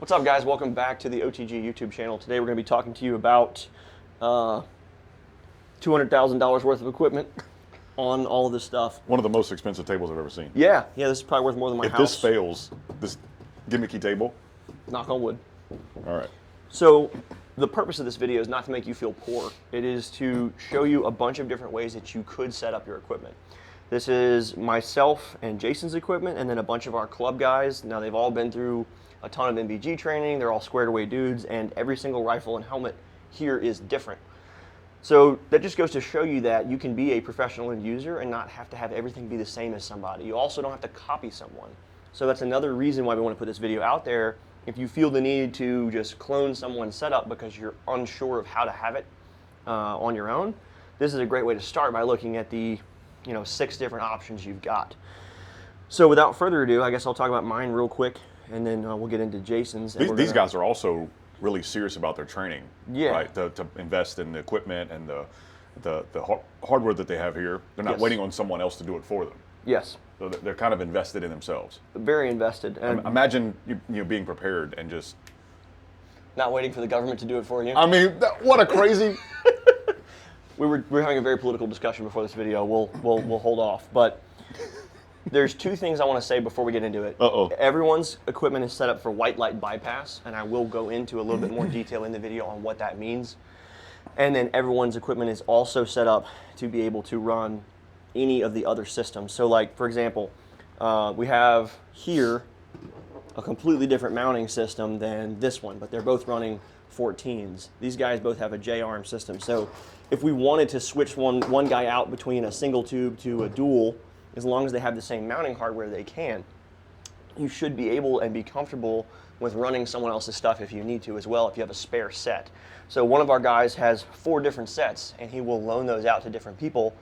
What's up, guys? Welcome back to the OTG YouTube channel. Today we're going to be talking to you about $200,000 worth of equipment on all of this stuff. One of the most expensive tables I've ever seen. Yeah, this is probably worth more than my If house. this fails, this gimmicky table. Knock on wood. All right. So the purpose of this video is not to make you feel poor. It is to show you a bunch of different ways that you could set up your equipment. This is myself and Jason's equipment, and then a bunch of our club guys. Now, they've all been through a ton of NVG training. They're all squared away dudes, and every single rifle and helmet here is different. So that just goes to show you that you can be a professional end user and not have to have everything be the same as somebody. You also don't have to copy someone. So that's another reason why we want to put this video out there. If you feel the need to just clone someone's setup because you're unsure of how to have it on your own, this is a great way to start by looking at the 6 different options you've got. So without further ado, I guess I'll talk about mine real quick, and then we'll get into Jason's. These guys are also really serious about their training. Yeah. Right. To invest in the equipment and the hardware that they have here. They're not waiting on someone else to do it for them. Yes. So they're kind of invested in themselves. Very invested. And imagine you being prepared and just not waiting for the government to do it for you. I mean, what a crazy. We were having a very political discussion before this video. We'll hold off. But there's 2 things I want to say before we get into it. Everyone's equipment is set up for white light bypass, and I will go into a little bit more detail in the video on what that means. And then everyone's equipment is also set up to be able to run any of the other systems. So, like, for example, we have here a completely different mounting system than this one, but they're both running 14s. These guys both have a J-arm system. So if we wanted to switch one guy out between a single tube to a dual, as long as they have the same mounting hardware, they can. You should be able and be comfortable with running someone else's stuff if you need to as well, if you have a spare set. So one of our guys has 4 different sets, and he will loan those out to different people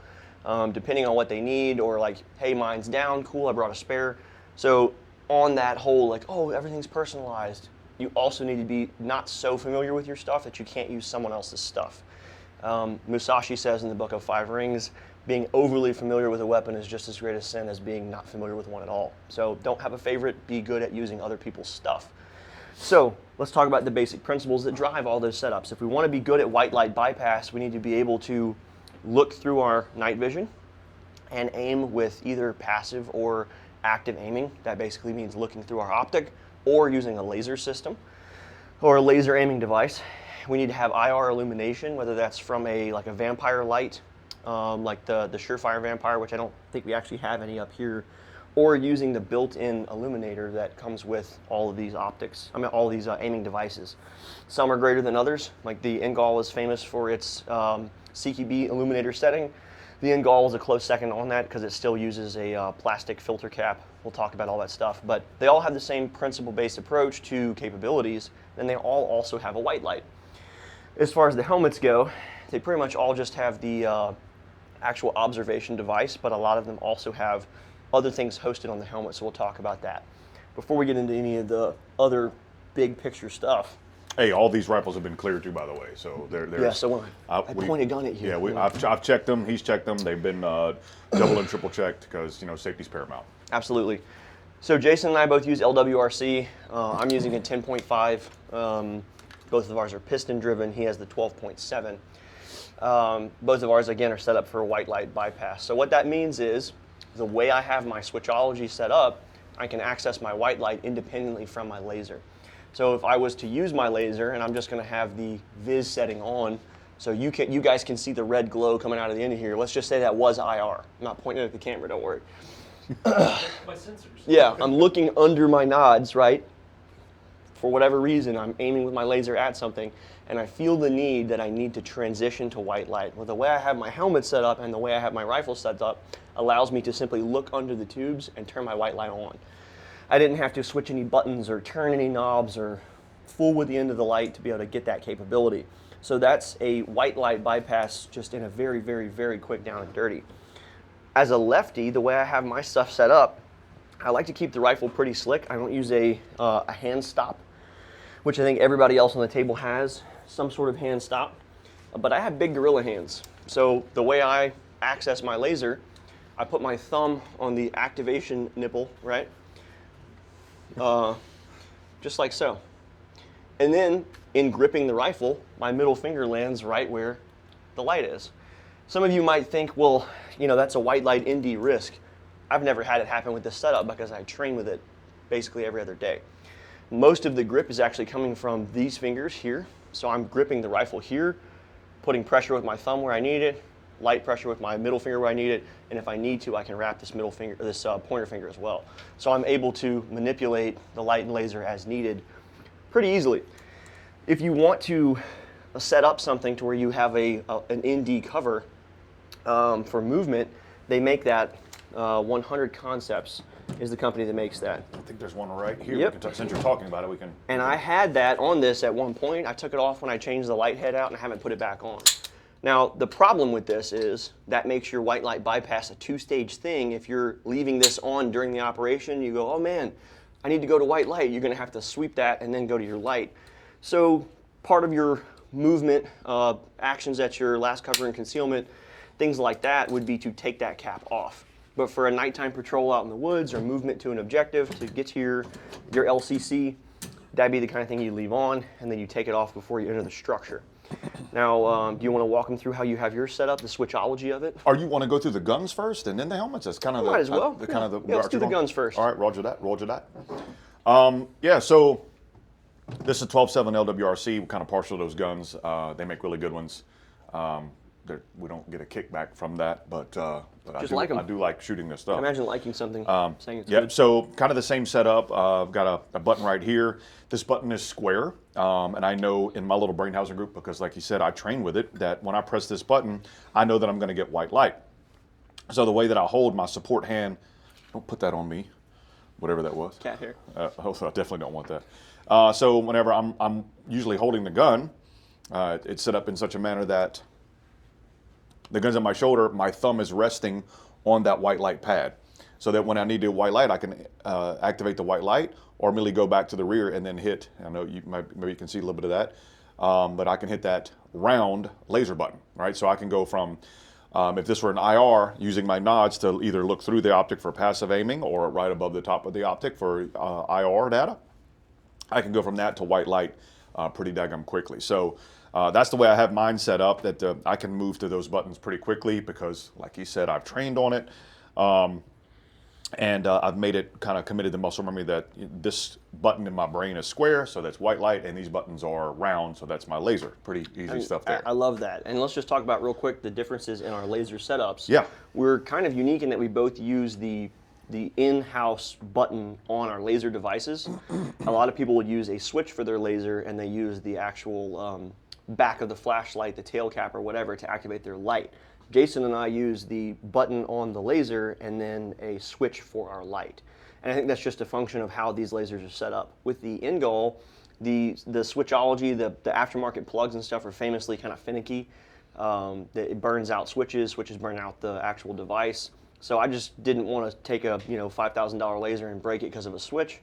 depending on what they need, or like, hey, mine's down, cool, I brought a spare. So on that whole, like, oh, everything's personalized, you also need to be not so familiar with your stuff that you can't use someone else's stuff. Musashi says in the book of 5 Rings, being overly familiar with a weapon is just as great a sin as being not familiar with one at all. So don't have a favorite, be good at using other people's stuff. So let's talk about the basic principles that drive all those setups. If we want to be good at white light bypass, we need to be able to look through our night vision and aim with either passive or active aiming. That basically means looking through our optic or using a laser system or a laser aiming device. We need to have IR illumination, whether that's from a vampire light, like the Surefire Vampire, which I don't think we actually have any up here, or using the built-in illuminator that comes with all of these optics. All of these aiming devices. Some are greater than others. Like the Engol is famous for its CQB illuminator setting. The Engol is a close second on that because it still uses a plastic filter cap. We'll talk about all that stuff. But they all have the same principle-based approach to capabilities, and they all also have a white light. As far as the helmets go, they pretty much all just have the actual observation device, but a lot of them also have other things hosted on the helmet, so we'll talk about that. Before we get into any of the other big picture stuff. Hey, all these rifles have been cleared too, by the way. So yeah. So when I point a gun at you. Yeah, I've checked them. He's checked them. They've been double and triple checked because safety's paramount. Absolutely. So Jason and I both use LWRC. I'm using a 10.5. Both of ours are piston driven. He has the 12.7. Both of ours, again, are set up for a white light bypass. So what that means is the way I have my switchology set up, I can access my white light independently from my laser. So if I was to use my laser, and I'm just going to have the Viz setting on, so you guys can see the red glow coming out of the end of here. Let's just say that was IR. I'm not pointing at the camera, don't worry. My sensors. Yeah, I'm looking under my nods, right? For whatever reason, I'm aiming with my laser at something, and I feel the need that I need to transition to white light. Well, the way I have my helmet set up and the way I have my rifle set up allows me to simply look under the tubes and turn my white light on. I didn't have to switch any buttons or turn any knobs or fool with the end of the light to be able to get that capability. So that's a white light bypass just in a very, very, very quick down and dirty. As a lefty, the way I have my stuff set up, I like to keep the rifle pretty slick. I don't use a hand stop, which I think everybody else on the table has some sort of hand stop. But I have big gorilla hands. So the way I access my laser, I put my thumb on the activation nipple, right? Just like so. And then in gripping the rifle, my middle finger lands right where the light is. Some of you might think, well, that's a white light ND risk. I've never had it happen with this setup because I train with it basically every other day. Most of the grip is actually coming from these fingers here. So I'm gripping the rifle here, putting pressure with my thumb where I need it, light pressure with my middle finger where I need it, and if I need to, I can wrap this pointer finger as well. So I'm able to manipulate the light and laser as needed pretty easily. If you want to set up something to where you have an ND cover for movement, they make that. 100 Concepts is the company that makes that. I think there's one right here. Yep. Since you're talking about it, we can. And I had that on this at one point. I took it off when I changed the light head out, and I haven't put it back on. Now, the problem with this is that makes your white light bypass a two-stage thing. If you're leaving this on during the operation, you go, oh man, I need to go to white light. You're going to have to sweep that and then go to your light. So part of your movement actions at your last cover and concealment, things like that, would be to take that cap off. But for a nighttime patrol out in the woods or movement to an objective to get to your LCC, that'd be the kind of thing you leave on, and then you take it off before you enter the structure. Now, do you want to walk them through how you have yours set up, the switchology of it? Or you want to go through the guns first and then the helmets? That's kind of Might as well. Let's do the guns first. All right, roger that. So this is a 12.7 LWRC. We're kind of partial to those guns. They make really good ones. We don't get a kickback from that, but I do like shooting this stuff. Imagine liking something, saying it's Yep, good. so kind of the same setup. I've got a button right here. This button is square, and I know in my little Brainhausen group, because like you said, I train with it, that when I press this button, I know that I'm going to get white light. So the way that I hold my support hand, don't put that on me, whatever that was. Cat hair. I definitely don't want that. So whenever I'm usually holding the gun, it's set up in such a manner that the gun's on my shoulder, my thumb is resting on that white light pad. So that when I need a white light, I can activate the white light or immediately go back to the rear and then hit, I know maybe you can see a little bit of that, but I can hit that round laser button, right? So I can go from, if this were an IR, using my nods to either look through the optic for passive aiming or right above the top of the optic for IR data. I can go from that to white light pretty daggum quickly. So that's the way I have mine set up, that I can move to those buttons pretty quickly because, like you said, I've trained on it. And I've made it kind of committed to muscle memory that this button in my brain is square, so that's white light, and these buttons are round, so that's my laser. Pretty easy stuff there. I love that. And let's just talk about real quick the differences in our laser setups. Yeah. We're kind of unique in that we both use the in-house button on our laser devices. A lot of people would use a switch for their laser, and they use the actual back of the flashlight, the tail cap or whatever, to activate their light. Jason and I use the button on the laser and then a switch for our light. And I think that's just a function of how these lasers are set up. With the Ingol, the switchology, the aftermarket plugs and stuff are famously kind of finicky. It burns out switches burn out the actual device. So I just didn't want to take a $5,000 laser and break it because of a switch.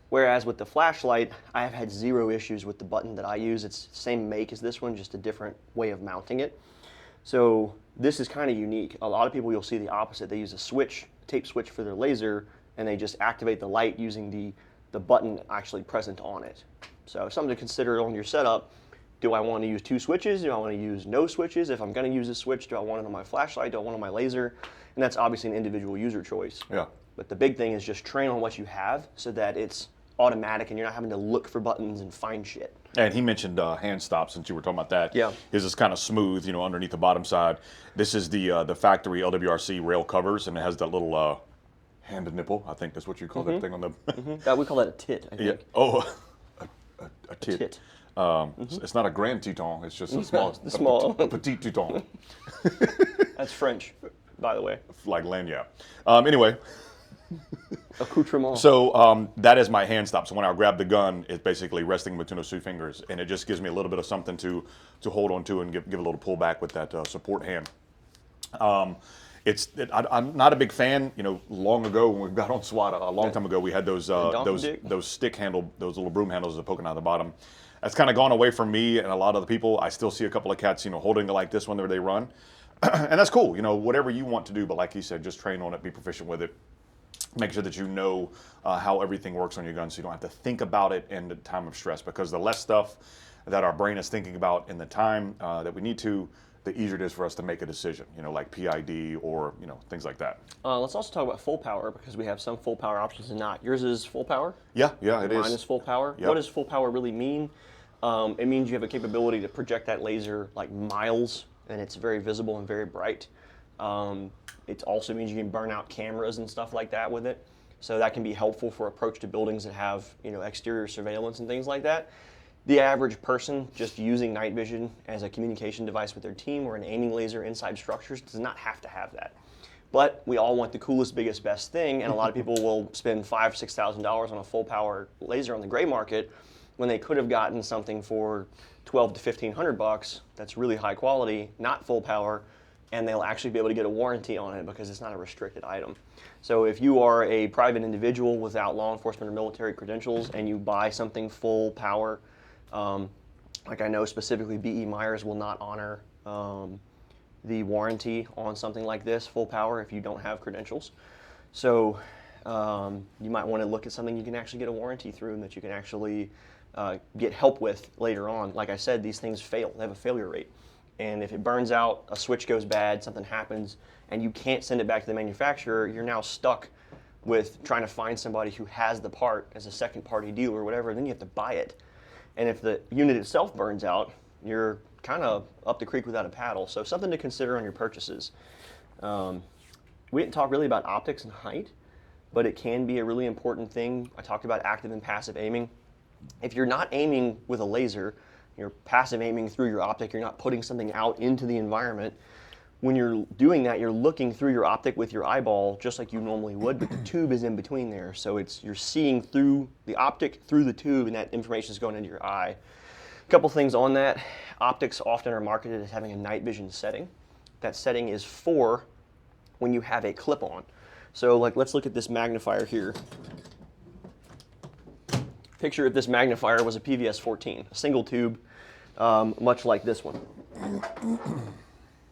Whereas with the flashlight, I have had zero issues with the button that I use. It's the same make as this one, just a different way of mounting it. So this is kind of unique. A lot of people, you'll see the opposite. They use a switch, tape switch for their laser, and they just activate the light using the button actually present on it. So something to consider on your setup. Do I want to use two switches? Do I want to use no switches? If I'm going to use a switch, do I want it on my flashlight? Do I want it on my laser? And that's obviously an individual user choice. Yeah. But the big thing is just train on what you have so that it's automatic and you're not having to look for buttons and find shit. And he mentioned hand stop, since you were talking about that. Yeah. His is kind of smooth, underneath the bottom side. This is the factory LWRC rail covers, and it has that little hand nipple. I think that's what you call that thing on the. We call that a tit, I think. Yeah. Oh, a tit. Tit. It's not a grand teton. It's just a small. small. A petite teton. That's French, by the way. Like lanyard. Anyway. Accoutrement. So that is my hand stop. So when I grab the gun, it's basically resting between those two fingers, and it just gives me a little bit of something to hold on to and give a little pull back with that support hand. I'm not a big fan. Long ago when we got on SWAT, a long time ago, we had those stick handle, those little broom handles that are poking out the bottom. That's kind of gone away from me and a lot of the people. I still see a couple of cats, holding it like this when they run, and that's cool. Whatever you want to do, but like you said, just train on it, be proficient with it. make sure that you know how everything works on your gun so you don't have to think about it in the time of stress, because the less stuff that our brain is thinking about in the time that we need to, the easier it is for us to make a decision, like PID or, things like that. Let's also talk about full power, because we have some full power options and not. Yours is full power? Yeah, it is. Mine is full power. Yep. What does full power really mean? It means you have a capability to project that laser like miles, and it's very visible and very bright. It also means you can burn out cameras and stuff like that with it. So that can be helpful for approach to buildings that have, exterior surveillance and things like that. The average person just using night vision as a communication device with their team or an aiming laser inside structures does not have to have that. But we all want the coolest, biggest, best thing, and a lot of people will spend $5,000, $6,000 on a full power laser on the gray market when they could have gotten something for $1,200 to $1,500 that's really high quality, not full power, and they'll actually be able to get a warranty on it because it's not a restricted item. So if you are a private individual without law enforcement or military credentials and you buy something full power, like I know specifically B.E. Myers will not honor the warranty on something like this, full power, if you don't have credentials. So you might want to look at something you can actually get a warranty through and that you can actually get help with later on. Like I said, these things fail. They have a failure rate. And if it burns out, a switch goes bad, something happens, and you can't send it back to the manufacturer, you're now stuck with trying to find somebody who has the part as a second party dealer or whatever, and then you have to buy it. And if the unit itself burns out, you're kind of up the creek without a paddle. So something to consider on your purchases. We didn't talk really about optics and height, but it can be a really important thing. I talked about active and passive aiming. If you're not aiming with a laser, you're passive aiming through your optic, you're not putting something out into the environment. When you're doing that, you're looking through your optic with your eyeball just like you normally would, but the tube is in between there. So you're seeing through the optic, through the tube, and that information is going into your eye. A couple things on that. Optics often are marketed as having a night vision setting. That setting is for when you have a clip-on. So let's look at this magnifier here. Picture if this magnifier was a PVS 14, a single tube, much like this one.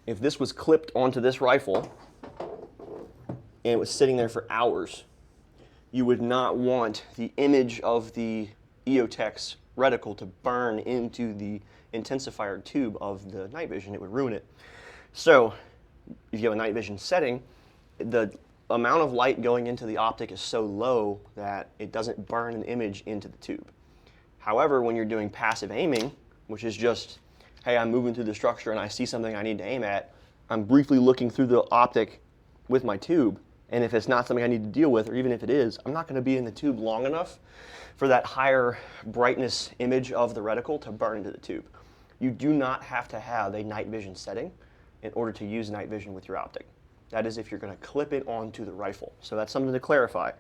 If this was clipped onto this rifle and it was sitting there for hours, you would not want the image of the EOTech's reticle to burn into the intensifier tube of the night vision. It would ruin it. So if you have a night vision setting, the amount of light going into the optic is so low that it doesn't burn an image into the tube. However, when you're doing passive aiming, which is just, hey, I'm moving through the structure and I see something I need to aim at, I'm briefly looking through the optic with my tube, and if it's not something I need to deal with, or even if it is, I'm not going to be in the tube long enough for that higher brightness image of the reticle to burn into the tube. You do not have to have a night vision setting in order to use night vision with your optic. That is if you're going to clip it onto the rifle. So that's something to clarify.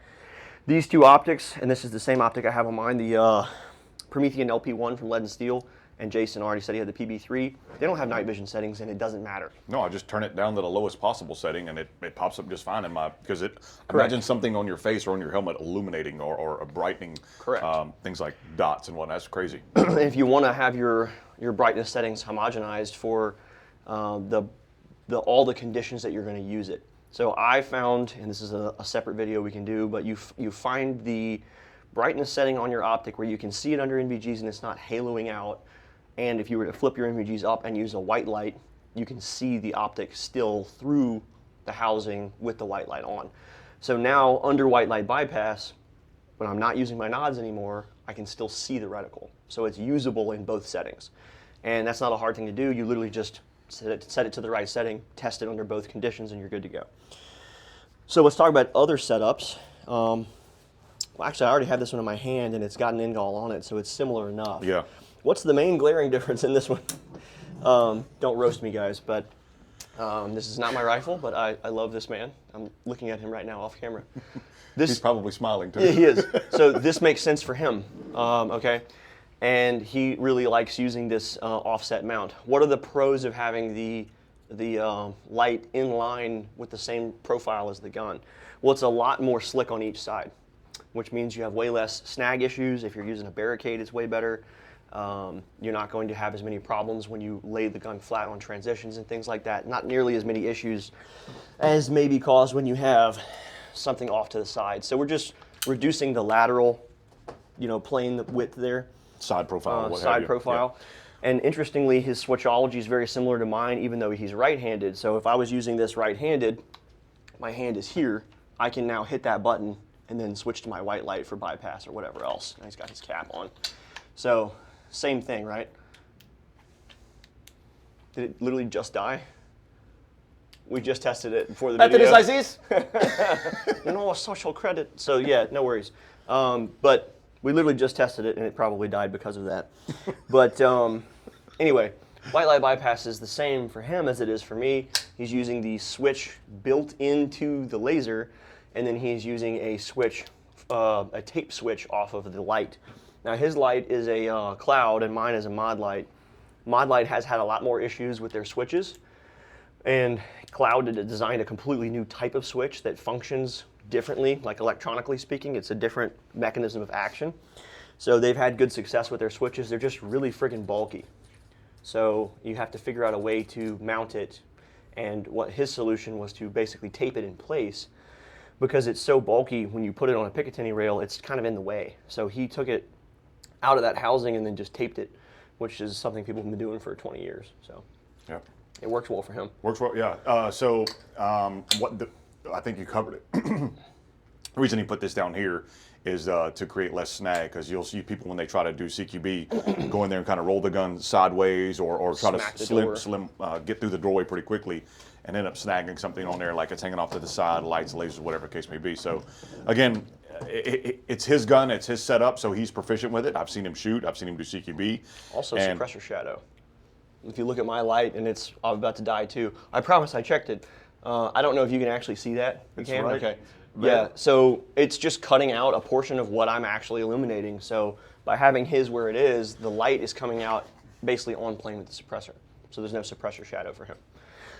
These two optics, and this is the same optic I have on mine, the Promethean LP1 from Lead and Steel, and Jason already said he had the PB3. They don't have night vision settings, and it doesn't matter. No, I just turn it down to the lowest possible setting, and it pops up just fine in because Correct. imagine something on your face or on your helmet illuminating or brightening. Correct. Things like dots and whatnot. That's crazy. If you want to have your brightness settings homogenized for all the conditions that you're going to use it. So I found, and this is a separate video we can do, but you find the brightness setting on your optic where you can see it under NVGs and it's not haloing out. And if you were to flip your NVGs up and use a white light, you can see the optic still through the housing with the white light on. So now under white light bypass, when I'm not using my nods anymore, I can still see the reticle. So it's usable in both settings. And that's not a hard thing to do. You literally just set it to the right setting, test it under both conditions, and you're good to go. So let's talk about other setups. Well, actually, I already have this one in my hand, and it's got an Ingall on it, so it's similar enough. Yeah. What's the main glaring difference in this one? Don't roast me, guys, but this is not my rifle, but I love this man. I'm looking at him right now off camera. He's probably smiling, too. Yeah, he is. So this makes sense for him, okay? And he really likes using this offset mount. What are the pros of having the light in line with the same profile as the gun? Well, it's a lot more slick on each side, which means you have way less snag issues. If you're using a barricade, it's way better. You're not going to have as many problems when you lay the gun flat on transitions and things like that. Not nearly as many issues as may be caused when you have something off to the side. So we're just reducing the lateral, plane width there. Side profile, side profile. Yep. And interestingly, his switchology is very similar to mine, even though he's right-handed. So if I was using this right-handed, my hand is here, I can now hit that button and then switch to my white light for bypass or whatever else. And he's got his cap on. So same thing, right? Did it literally just die? We just tested it before the video. That is ICs? No social credit. So yeah, no worries. But we literally just tested it, and it probably died because of that. But anyway, white light bypass is the same for him as it is for me. He's using the switch built into the laser, and then he's using a switch, a tape switch off of the light. Now his light is a cloud, and mine is a mod light. Mod light has had a lot more issues with their switches, and Cloud designed a completely new type of switch that functions differently, like electronically speaking. It's a different mechanism of action. So they've had good success with their switches. They're just really friggin' bulky. So you have to figure out a way to mount it. And what his solution was to basically tape it in place, because it's so bulky, when you put it on a Picatinny rail, it's kind of in the way. So he took it out of that housing and then just taped it, which is something people have been doing for 20 years. So Yep. It works well for him. Works well, yeah. I think you covered it. The reason he put this down here is to create less snag, because you'll see people when they try to do CQB go in there and kind of roll the gun sideways or try Smack to the get through the doorway pretty quickly and end up snagging something on there, like it's hanging off to the side, lights, lasers, whatever the case may be. So again, it's his gun, it's his setup, so he's proficient with it. I've seen him shoot, I've seen him do CQB. Also suppressor shadow. If you look at my light, and I'm about to die too. I promise I checked it. I don't know if you can actually see that. You can? Right. Okay. Yeah, so it's just cutting out a portion of what I'm actually illuminating. So by having his where it is, the light is coming out basically on plane with the suppressor. So there's no suppressor shadow for him.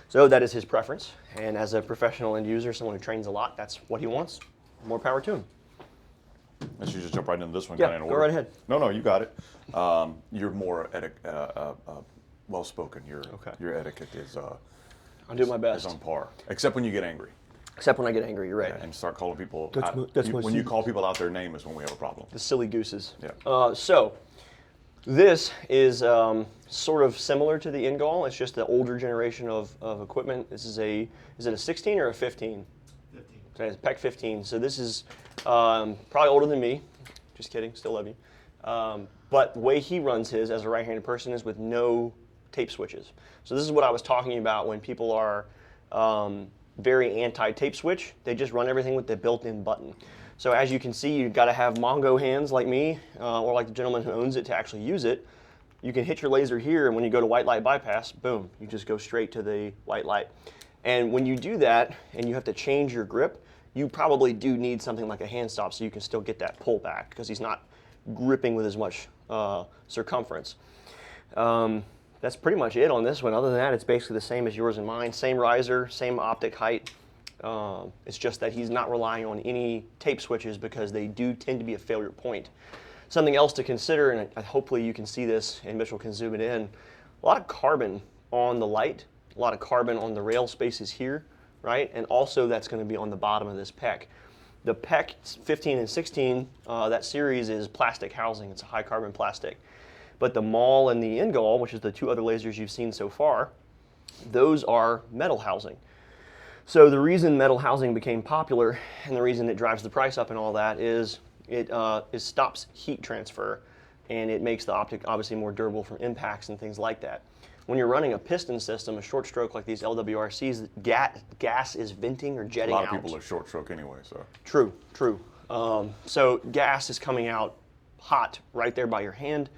So that is his preference. And as a professional end user, someone who trains a lot, that's what he wants. More power to him. Let's just jump right into this one. Yeah, kind of in go order. right ahead. No, you got it. You're more well-spoken. Your etiquette is I'll do my best. is on par, except when you get angry. Except when I get angry, you're right. And start calling people. When you call people out their name is when we have a problem. The silly gooses. Yeah. So this is sort of similar to the Ingall. It's just the older generation of equipment. This is is it a 16 or a 15? 15. Okay, it's PEC 15. So this is probably older than me. Just kidding, still love you. But the way he runs his as a right-handed person is with no tape switches. So this is what I was talking about when people are very anti-tape switch. They just run everything with the built-in button. So as you can see, you've got to have Mongo hands like me, or like the gentleman who owns it to actually use it. You can hit your laser here, and when you go to white light bypass, boom, you just go straight to the white light. And when you do that, and you have to change your grip, you probably do need something like a hand stop so you can still get that pull back, because he's not gripping with as much circumference. That's pretty much it on this one. Other than that, it's basically the same as yours and mine. Same riser, same optic height. It's just that he's not relying on any tape switches because they do tend to be a failure point. Something else to consider, and hopefully you can see this and Mitchell can zoom it in, a lot of carbon on the light, a lot of carbon on the rail spaces here, right? And also that's going to be on the bottom of this PEC. The PEC 15 and 16, that series is plastic housing. It's a high carbon plastic. But the Maul and the Ingall, which is the two other lasers you've seen so far, those are metal housing. So the reason metal housing became popular and the reason it drives the price up and all that is it stops heat transfer, and it makes the optic obviously more durable from impacts and things like that. When you're running a piston system, a short stroke like these LWRCs, gas is venting or jetting out. A lot of people are short stroke anyway, so. True. So gas is coming out hot right there by your hand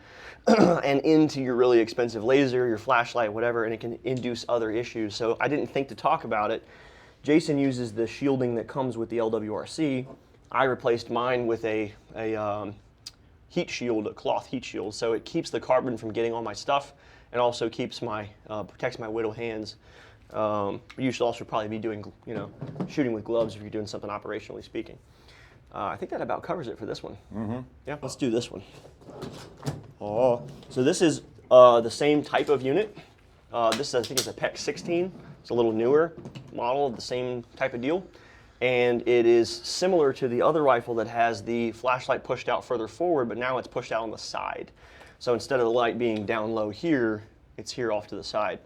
and into your really expensive laser, your flashlight, whatever, and it can induce other issues. So I didn't think to talk about it. Jason uses the shielding that comes with the LWRC. I replaced mine with a heat shield, a cloth heat shield, so it keeps the carbon from getting on my stuff and also keeps protects my whittle hands. You should also probably be doing, shooting with gloves if you're doing something operationally speaking. I think that about covers it for this one. Mm-hmm. Yeah, let's do this one. So this is the same type of unit. This I think is a PEC 16. It's a little newer model of the same type of deal. And it is similar to the other rifle that has the flashlight pushed out further forward, but now it's pushed out on the side. So instead of the light being down low here, it's here off to the side.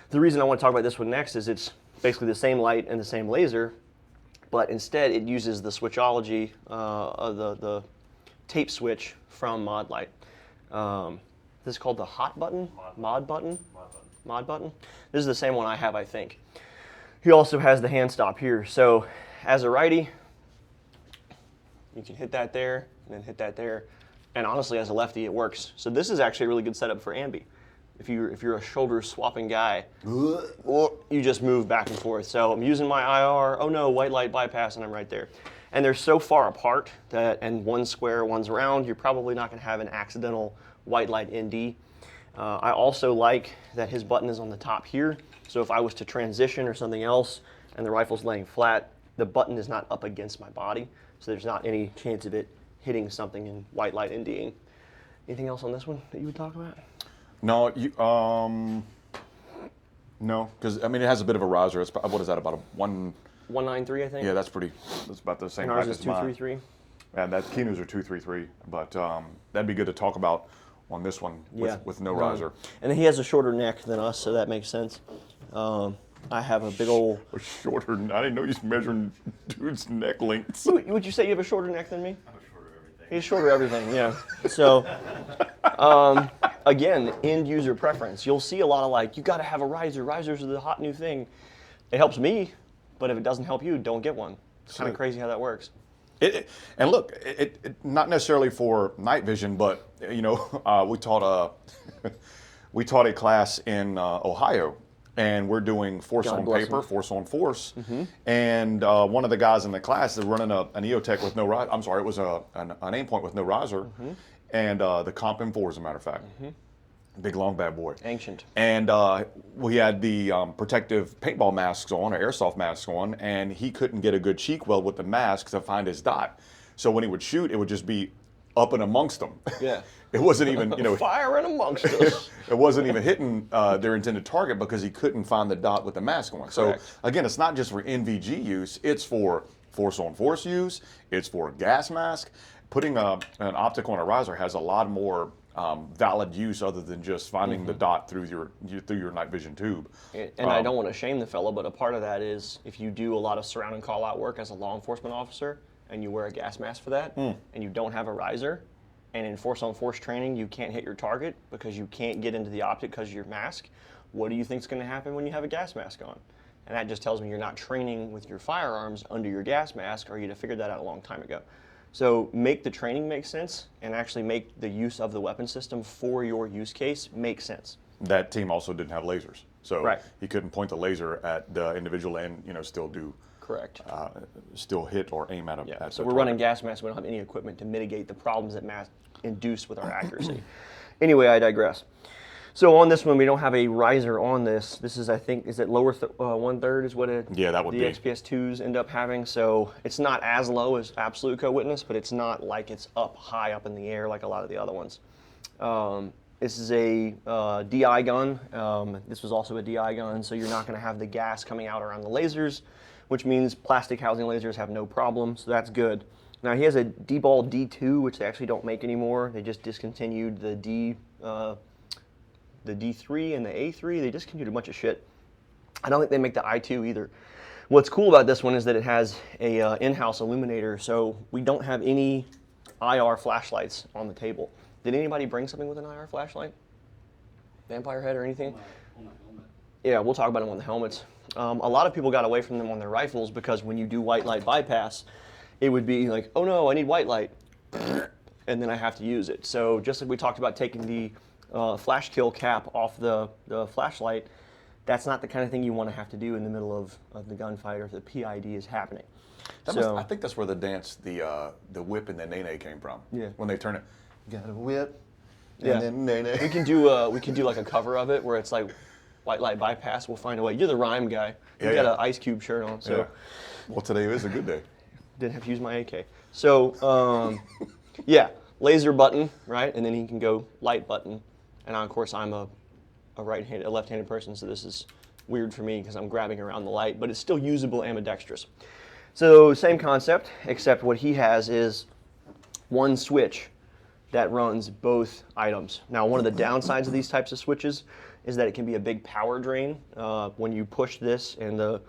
The reason I want to talk about this one next is it's basically the same light and the same laser, but instead it uses the switchology, the tape switch from Mod Light. This is called the hot button, mod button. This is the same one I have, I think. He also has the hand stop here. So as a righty, you can hit that there and then hit that there. And honestly, as a lefty, it works. So this is actually a really good setup for ambi. If you're a shoulder swapping guy, you just move back and forth. So I'm using my IR, oh no, white light bypass, and I'm right there. And they're so far apart that, and one's square, one's round, you're probably not gonna have an accidental white light ND. I also like that his button is on the top here. So if I was to transition or something else and the rifle's laying flat, the button is not up against my body. So there's not any chance of it hitting something in white light NDing. Anything else on this one that you would talk about? No, no, because I mean it has a bit of a riser. It's what is that, about a 193, I think. Yeah, that's about the same. And ours price is as mine. 233. And that Kinu's are 233, but that'd be good to talk about on this one with no riser. And then he has a shorter neck than us, so that makes sense. I have a big old. A shorter. I didn't know you was measuring dude's neck lengths. Would you say you have a shorter neck than me? I'm shorter everything. He's shorter everything, yeah. So, again, end user preference. You'll see a lot of like, you got to have a riser. Risers are the hot new thing. It helps me, but if it doesn't help you, don't get one. It's kind of crazy how that works. And look, it not necessarily for night vision, but you know, we taught a class in Ohio, and we're doing force on paper, force on force, and one of the guys in the class is running an EOTech with no riser. I'm sorry, it was an aim point with no riser, and the Comp M4, as a matter of fact. Big long bad boy. Ancient. And we had the protective paintball masks on, or airsoft masks on, and he couldn't get a good cheek weld with the mask to find his dot. So when he would shoot, it would just be up and amongst them. Yeah. It wasn't even, you know. Firing amongst us. It wasn't even hitting their intended target because he couldn't find the dot with the mask on. Correct. So again, it's not just for NVG use, it's for force on force use, it's for gas mask. Putting an optic on a riser has a lot more valid use other than just finding the dot through your night vision tube. And I don't want to shame the fellow, but a part of that is if you do a lot of surround and call out work as a law enforcement officer and you wear a gas mask for that and you don't have a riser, and in force on force training you can't hit your target because you can't get into the optic because of your mask, what do you think is going to happen when you have a gas mask on? And that just tells me you're not training with your firearms under your gas mask, or you'd have figured that out a long time ago. So make the training make sense and actually make the use of the weapon system for your use case make sense. That team also didn't have lasers, so he couldn't point the laser at the individual and still do still hit or aim at a. So we're running gas masks. We don't have any equipment to mitigate the problems that masks induce with our accuracy. Anyway, I digress. So on this one, we don't have a riser on this. This is, I think, is it lower 1/3 is what that would the XPS2s end up having. So it's not as low as Absolute Co-Witness, but it's not like it's up high up in the air like a lot of the other ones. This is a DI gun. This was also a DI gun, so you're not going to have the gas coming out around the lasers, which means plastic housing lasers have no problem, so that's good. Now he has a D-Ball D2, which they actually don't make anymore. They just discontinued the D3 and the A3. They discontinued a bunch of shit. I don't think they make the I2 either. What's cool about this one is that it has a in-house illuminator, so we don't have any IR flashlights on the table. Did anybody bring something with an IR flashlight? Vampire head or anything? On my helmet. Yeah, we'll talk about them on the helmets. A lot of people got away from them on their rifles because when you do white light bypass, it would be like, oh no, I need white light, and then I have to use it. So just like we talked about taking the flash kill cap off the flashlight, that's not the kind of thing you want to have to do in the middle of the gunfight or if the PID is happening. I think that's where the dance, the whip and the nene came from. Yeah. When they turn it, got a whip, Yeah. and then nene. We can do like a cover of it where it's like white light bypass. We'll find a way. You're the rhyme guy. You got an Ice Cube shirt on, so. Yeah. Well, today is a good day. Didn't have to use my AK. So, yeah, laser button, right? And then he can go light button. And of course, I'm a left-handed person, so this is weird for me because I'm grabbing around the light, but it's still usable ambidextrous. So same concept, except what he has is one switch that runs both items. Now, one of the downsides of these types of switches is that it can be a big power drain. When you push this and the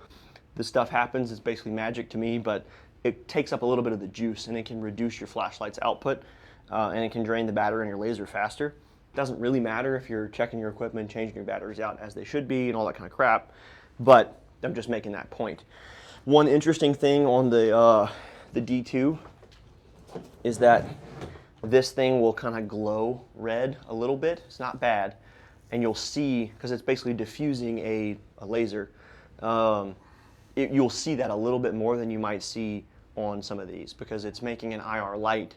stuff happens, it's basically magic to me, but it takes up a little bit of the juice and it can reduce your flashlight's output and it can drain the battery on your laser faster. It doesn't really matter if you're checking your equipment, changing your batteries out as they should be and all that kind of crap, but I'm just making that point. One interesting thing on the D2 is that this thing will kind of glow red a little bit. It's not bad. And you'll see, because it's basically diffusing a laser, you'll see that a little bit more than you might see on some of these because it's making an IR light.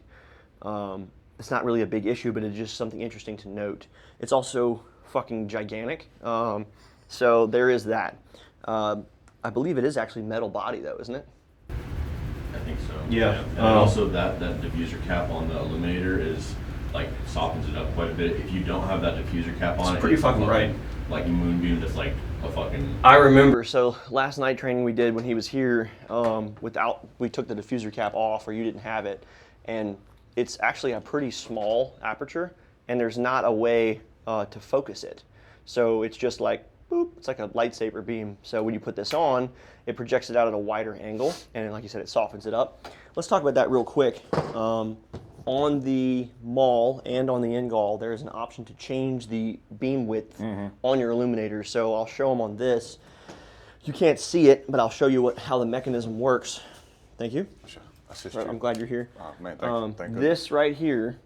It's not really a big issue, but it's just something interesting to note. It's also fucking gigantic. So there is that. I believe it is actually metal body though, isn't it? I think so. Yeah. And also that diffuser cap on the illuminator is like softens it up quite a bit. If you don't have that diffuser cap on, it's pretty fucking bright. Like a moonbeam that's like a fucking. I remember. So last night training we did when he was here, we took the diffuser cap off, or you didn't have it, and it's actually a pretty small aperture, and there's not a way to focus it. So it's just like. Boop, it's like a lightsaber beam. So when you put this on, it projects it out at a wider angle, and like you said, it softens it up. Let's talk about that real quick. On the maul and on the Ingall, there is an option to change the beam width on your illuminator. So I'll show them on this. You can't see it, but I'll show you how the mechanism works. Thank you. Right, I'm glad you're here. Oh, man, thank this right here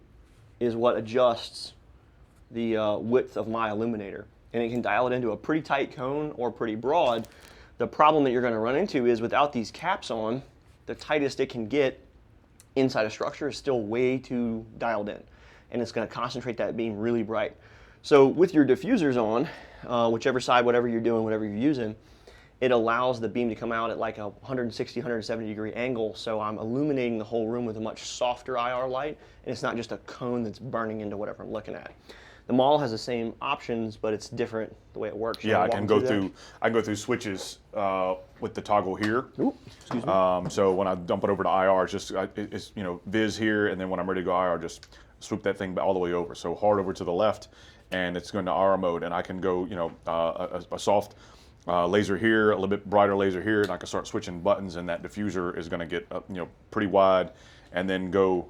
is what adjusts the width of my illuminator. And it can dial it into a pretty tight cone or pretty broad. The problem that you're going to run into is without these caps on, the tightest it can get inside a structure is still way too dialed in. And it's going to concentrate that beam really bright. So with your diffusers on, whichever side, whatever you're doing, whatever you're using, it allows the beam to come out at like a 160, 170 degree angle. So I'm illuminating the whole room with a much softer IR light. And it's not just a cone that's burning into whatever I'm looking at. The maul has the same options, but it's different the way it works. Yeah, I can go through switches with the toggle here. Ooh, excuse me. So when I dump it over to IR, it's Viz here, and then when I'm ready to go IR, just swoop that thing all the way over. So hard over to the left, and it's going to IR mode, and I can go a soft laser here, a little bit brighter laser here, and I can start switching buttons, and that diffuser is going to get pretty wide, and then go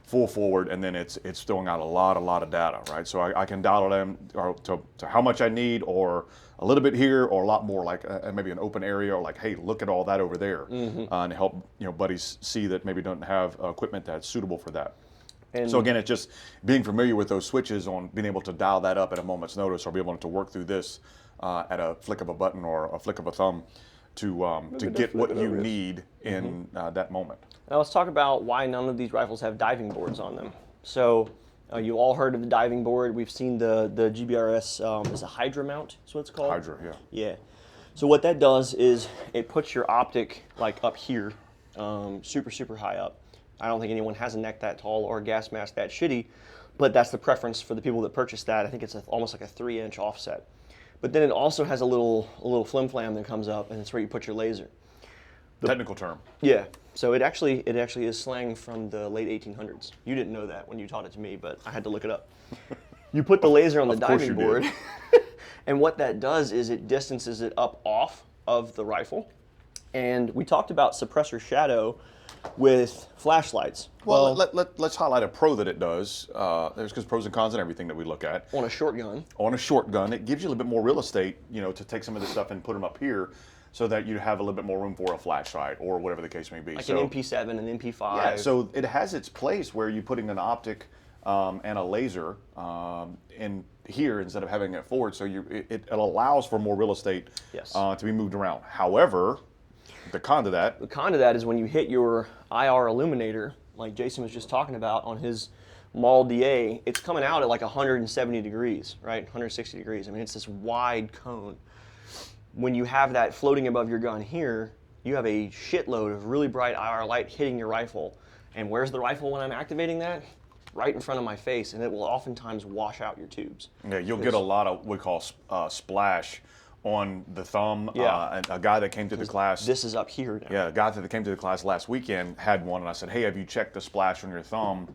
full forward, and then it's throwing out a lot of data, right? So I can dial it in to how much I need, or a little bit here, or a lot more, like maybe an open area, or like, hey, look at all that over there, and help buddies see that maybe don't have equipment that's suitable for that. And so again, it's just being familiar with those switches on being able to dial that up at a moment's notice, or be able to work through this at a flick of a button or a flick of a thumb to get what you need in that moment. Now let's talk about why none of these rifles have diving boards on them. So you all heard of the diving board. We've seen the GBRS is a Hydra mount, is what it's called? Hydra, yeah. Yeah. So what that does is it puts your optic like up here, super high up. I don't think anyone has a neck that tall or a gas mask that shitty, but that's the preference for the people that purchase that. I think it's almost like a 3-inch offset. But then it also has a little flim flam that comes up, and it's where you put your laser. Technical term. Yeah. So it actually is slang from the late 1800s. You didn't know that when you taught it to me, but I had to look it up. You put the laser on the diving board, and what that does is it distances it up off of the rifle. And we talked about suppressor shadow with flashlights. Well, let's highlight a pro that it does. There's pros and cons and everything that we look at. On a short gun. On a short gun, it gives you a little bit more real estate, to take some of this stuff and put them up here, so that you have a little bit more room for a flashlight or whatever the case may be. Like an MP7, an MP5. Yeah, so it has its place where you're putting an optic and a laser in here instead of having it forward, so it allows for more real estate to be moved around. However, the con to that is when you hit your IR illuminator, like Jason was just talking about on his Maul DA, it's coming out at like 170 degrees, right? 160 degrees. I mean, it's this wide cone. When you have that floating above your gun here, you have a shitload of really bright IR light hitting your rifle. And where's the rifle when I'm activating that? Right in front of my face, and it will oftentimes wash out your tubes. Yeah, you'll get a lot of what we call splash on the thumb. Yeah. A guy that came to the class. This is up here now. Yeah, a guy that came to the class last weekend had one, and I said, hey, have you checked the splash on your thumb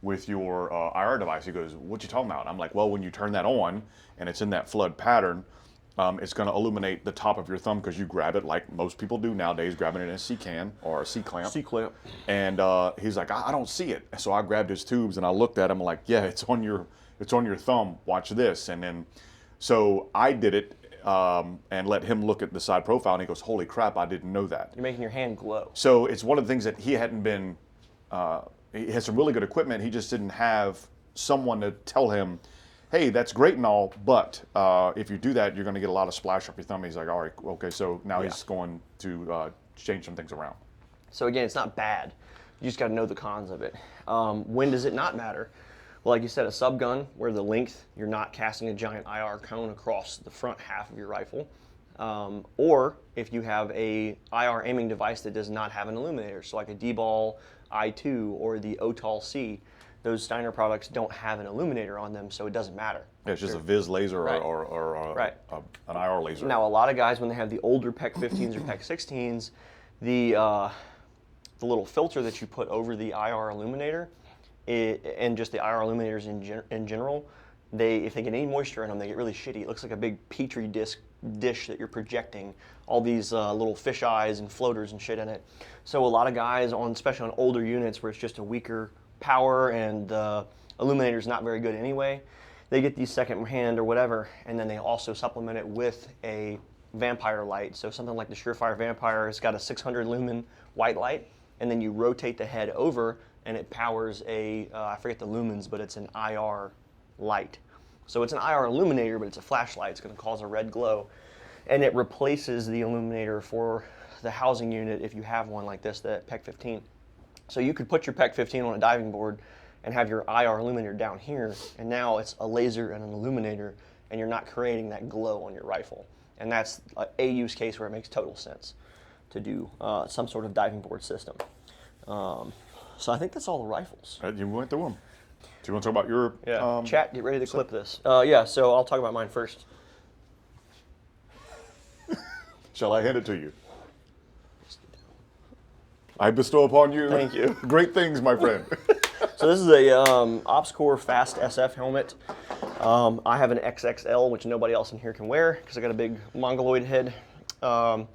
with your IR device? He goes, what you talking about? I'm like, well, when you turn that on and it's in that flood pattern, it's going to illuminate the top of your thumb because you grab it like most people do nowadays, grabbing it in a C-can or a C-clamp. C-clamp. And he's like, I don't see it. So I grabbed his tubes and I looked at him like, yeah, it's on your thumb. Watch this. And then, so I did it and let him look at the side profile, and he goes, holy crap, I didn't know that. You're making your hand glow. So it's one of the things that he hadn't been, he has some really good equipment. He just didn't have someone to tell him, hey, that's great and all, but if you do that, you're going to get a lot of splash up your thumb. He's like, all right, okay. So now he's going to change some things around. So again, it's not bad. You just got to know the cons of it. When does it not matter? Well, like you said, a sub gun where the length, you're not casting a giant IR cone across the front half of your rifle. Or if you have a IR aiming device that does not have an illuminator, so like a D-Ball I2 or the OTAL-C, those Steiner products don't have an illuminator on them, so it doesn't matter. Yeah, it's just a Viz laser or an IR laser. Now, a lot of guys, when they have the older PEC 15s or PEC 16s, the little filter that you put over the IR illuminator, and just the IR illuminators in general, if they get any moisture in them, they get really shitty. It looks like a big Petri dish that you're projecting all these little fish eyes and floaters and shit in it. So a lot of guys, especially on older units where it's just a weaker power and the illuminator's not very good anyway, they get these second hand or whatever, and then they also supplement it with a vampire light. So something like the Surefire Vampire, it's got a 600 lumen white light, and then you rotate the head over and it powers I forget the lumens, but it's an IR light. So it's an IR illuminator, but it's a flashlight. It's going to cause a red glow, and it replaces the illuminator for the housing unit if you have one like this, the PEC 15. So you could put your PEC 15 on a diving board and have your IR illuminator down here, and now it's a laser and an illuminator, and you're not creating that glow on your rifle. And that's a use case where it makes total sense to do some sort of diving board system. So I think that's all the rifles. You went through them. Do you want to talk about your... Chat, get ready to clip this. So I'll talk about mine first. Shall I hand it to you? I bestow upon you. Thank you. Great things, my friend. So this is a OpsCore Fast SF helmet. I have an XXL, which nobody else in here can wear because I got a big mongoloid head. Talk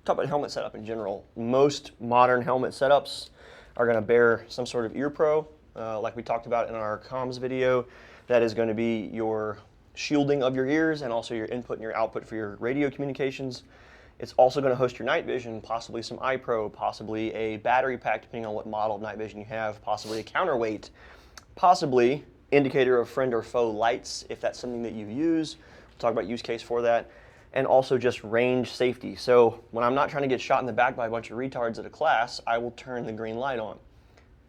about helmet setup in general. Most modern helmet setups are going to bear some sort of ear pro, like we talked about in our comms video. That is going to be your shielding of your ears and also your input and your output for your radio communications. It's also going to host your night vision, possibly some eye pro, possibly a battery pack depending on what model of night vision you have, possibly a counterweight, possibly indicator of friend or foe lights if that's something that you use. We'll talk about use case for that. And also just range safety. So when I'm not trying to get shot in the back by a bunch of retards at a class, I will turn the green light on.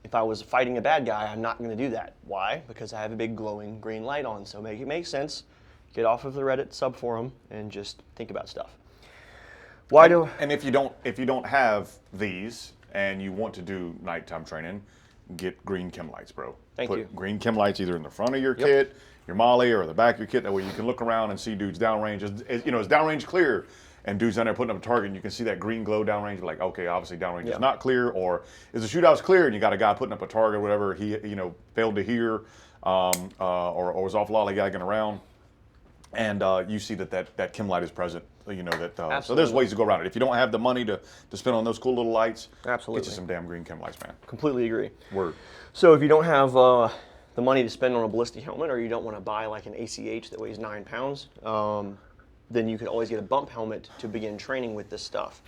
If I was fighting a bad guy, I'm not going to do that. Why? Because I have a big glowing green light on. So make it make sense. Get off of the Reddit subforum and just think about stuff. And if you don't have these and you want to do nighttime training, get green chem lights, bro. Thank you. Put green chem lights either in the front of your kit, your molly, or the back of your kit. That way you can look around and see dudes downrange. It's downrange clear, and dudes down there putting up a target, and you can see that green glow downrange. Like, okay, obviously downrange is not clear, or is the shootout's clear, and you got a guy putting up a target, whatever he failed to hear, or was off lollygagging around, and you see that chem light is present. So there's ways to go around it. If you don't have the money to spend on those cool little lights, absolutely, get you some damn green chem lights, man. Completely agree. Word. So if you don't have the money to spend on a ballistic helmet, or you don't want to buy like an ACH that weighs 9 pounds, then you could always get a bump helmet to begin training with this stuff.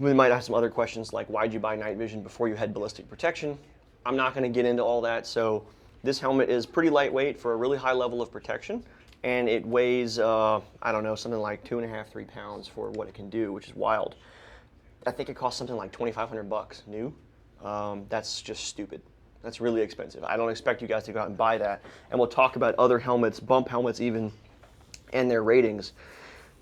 We might have some other questions like, why'd you buy night vision before you had ballistic protection? I'm not going to get into all that. So this helmet is pretty lightweight for a really high level of protection. And it weighs, something like 2.5, 3 pounds for what it can do, which is wild. I think it costs something like $2,500 new. That's just stupid. That's really expensive. I don't expect you guys to go out and buy that. And we'll talk about other helmets, bump helmets even, and their ratings.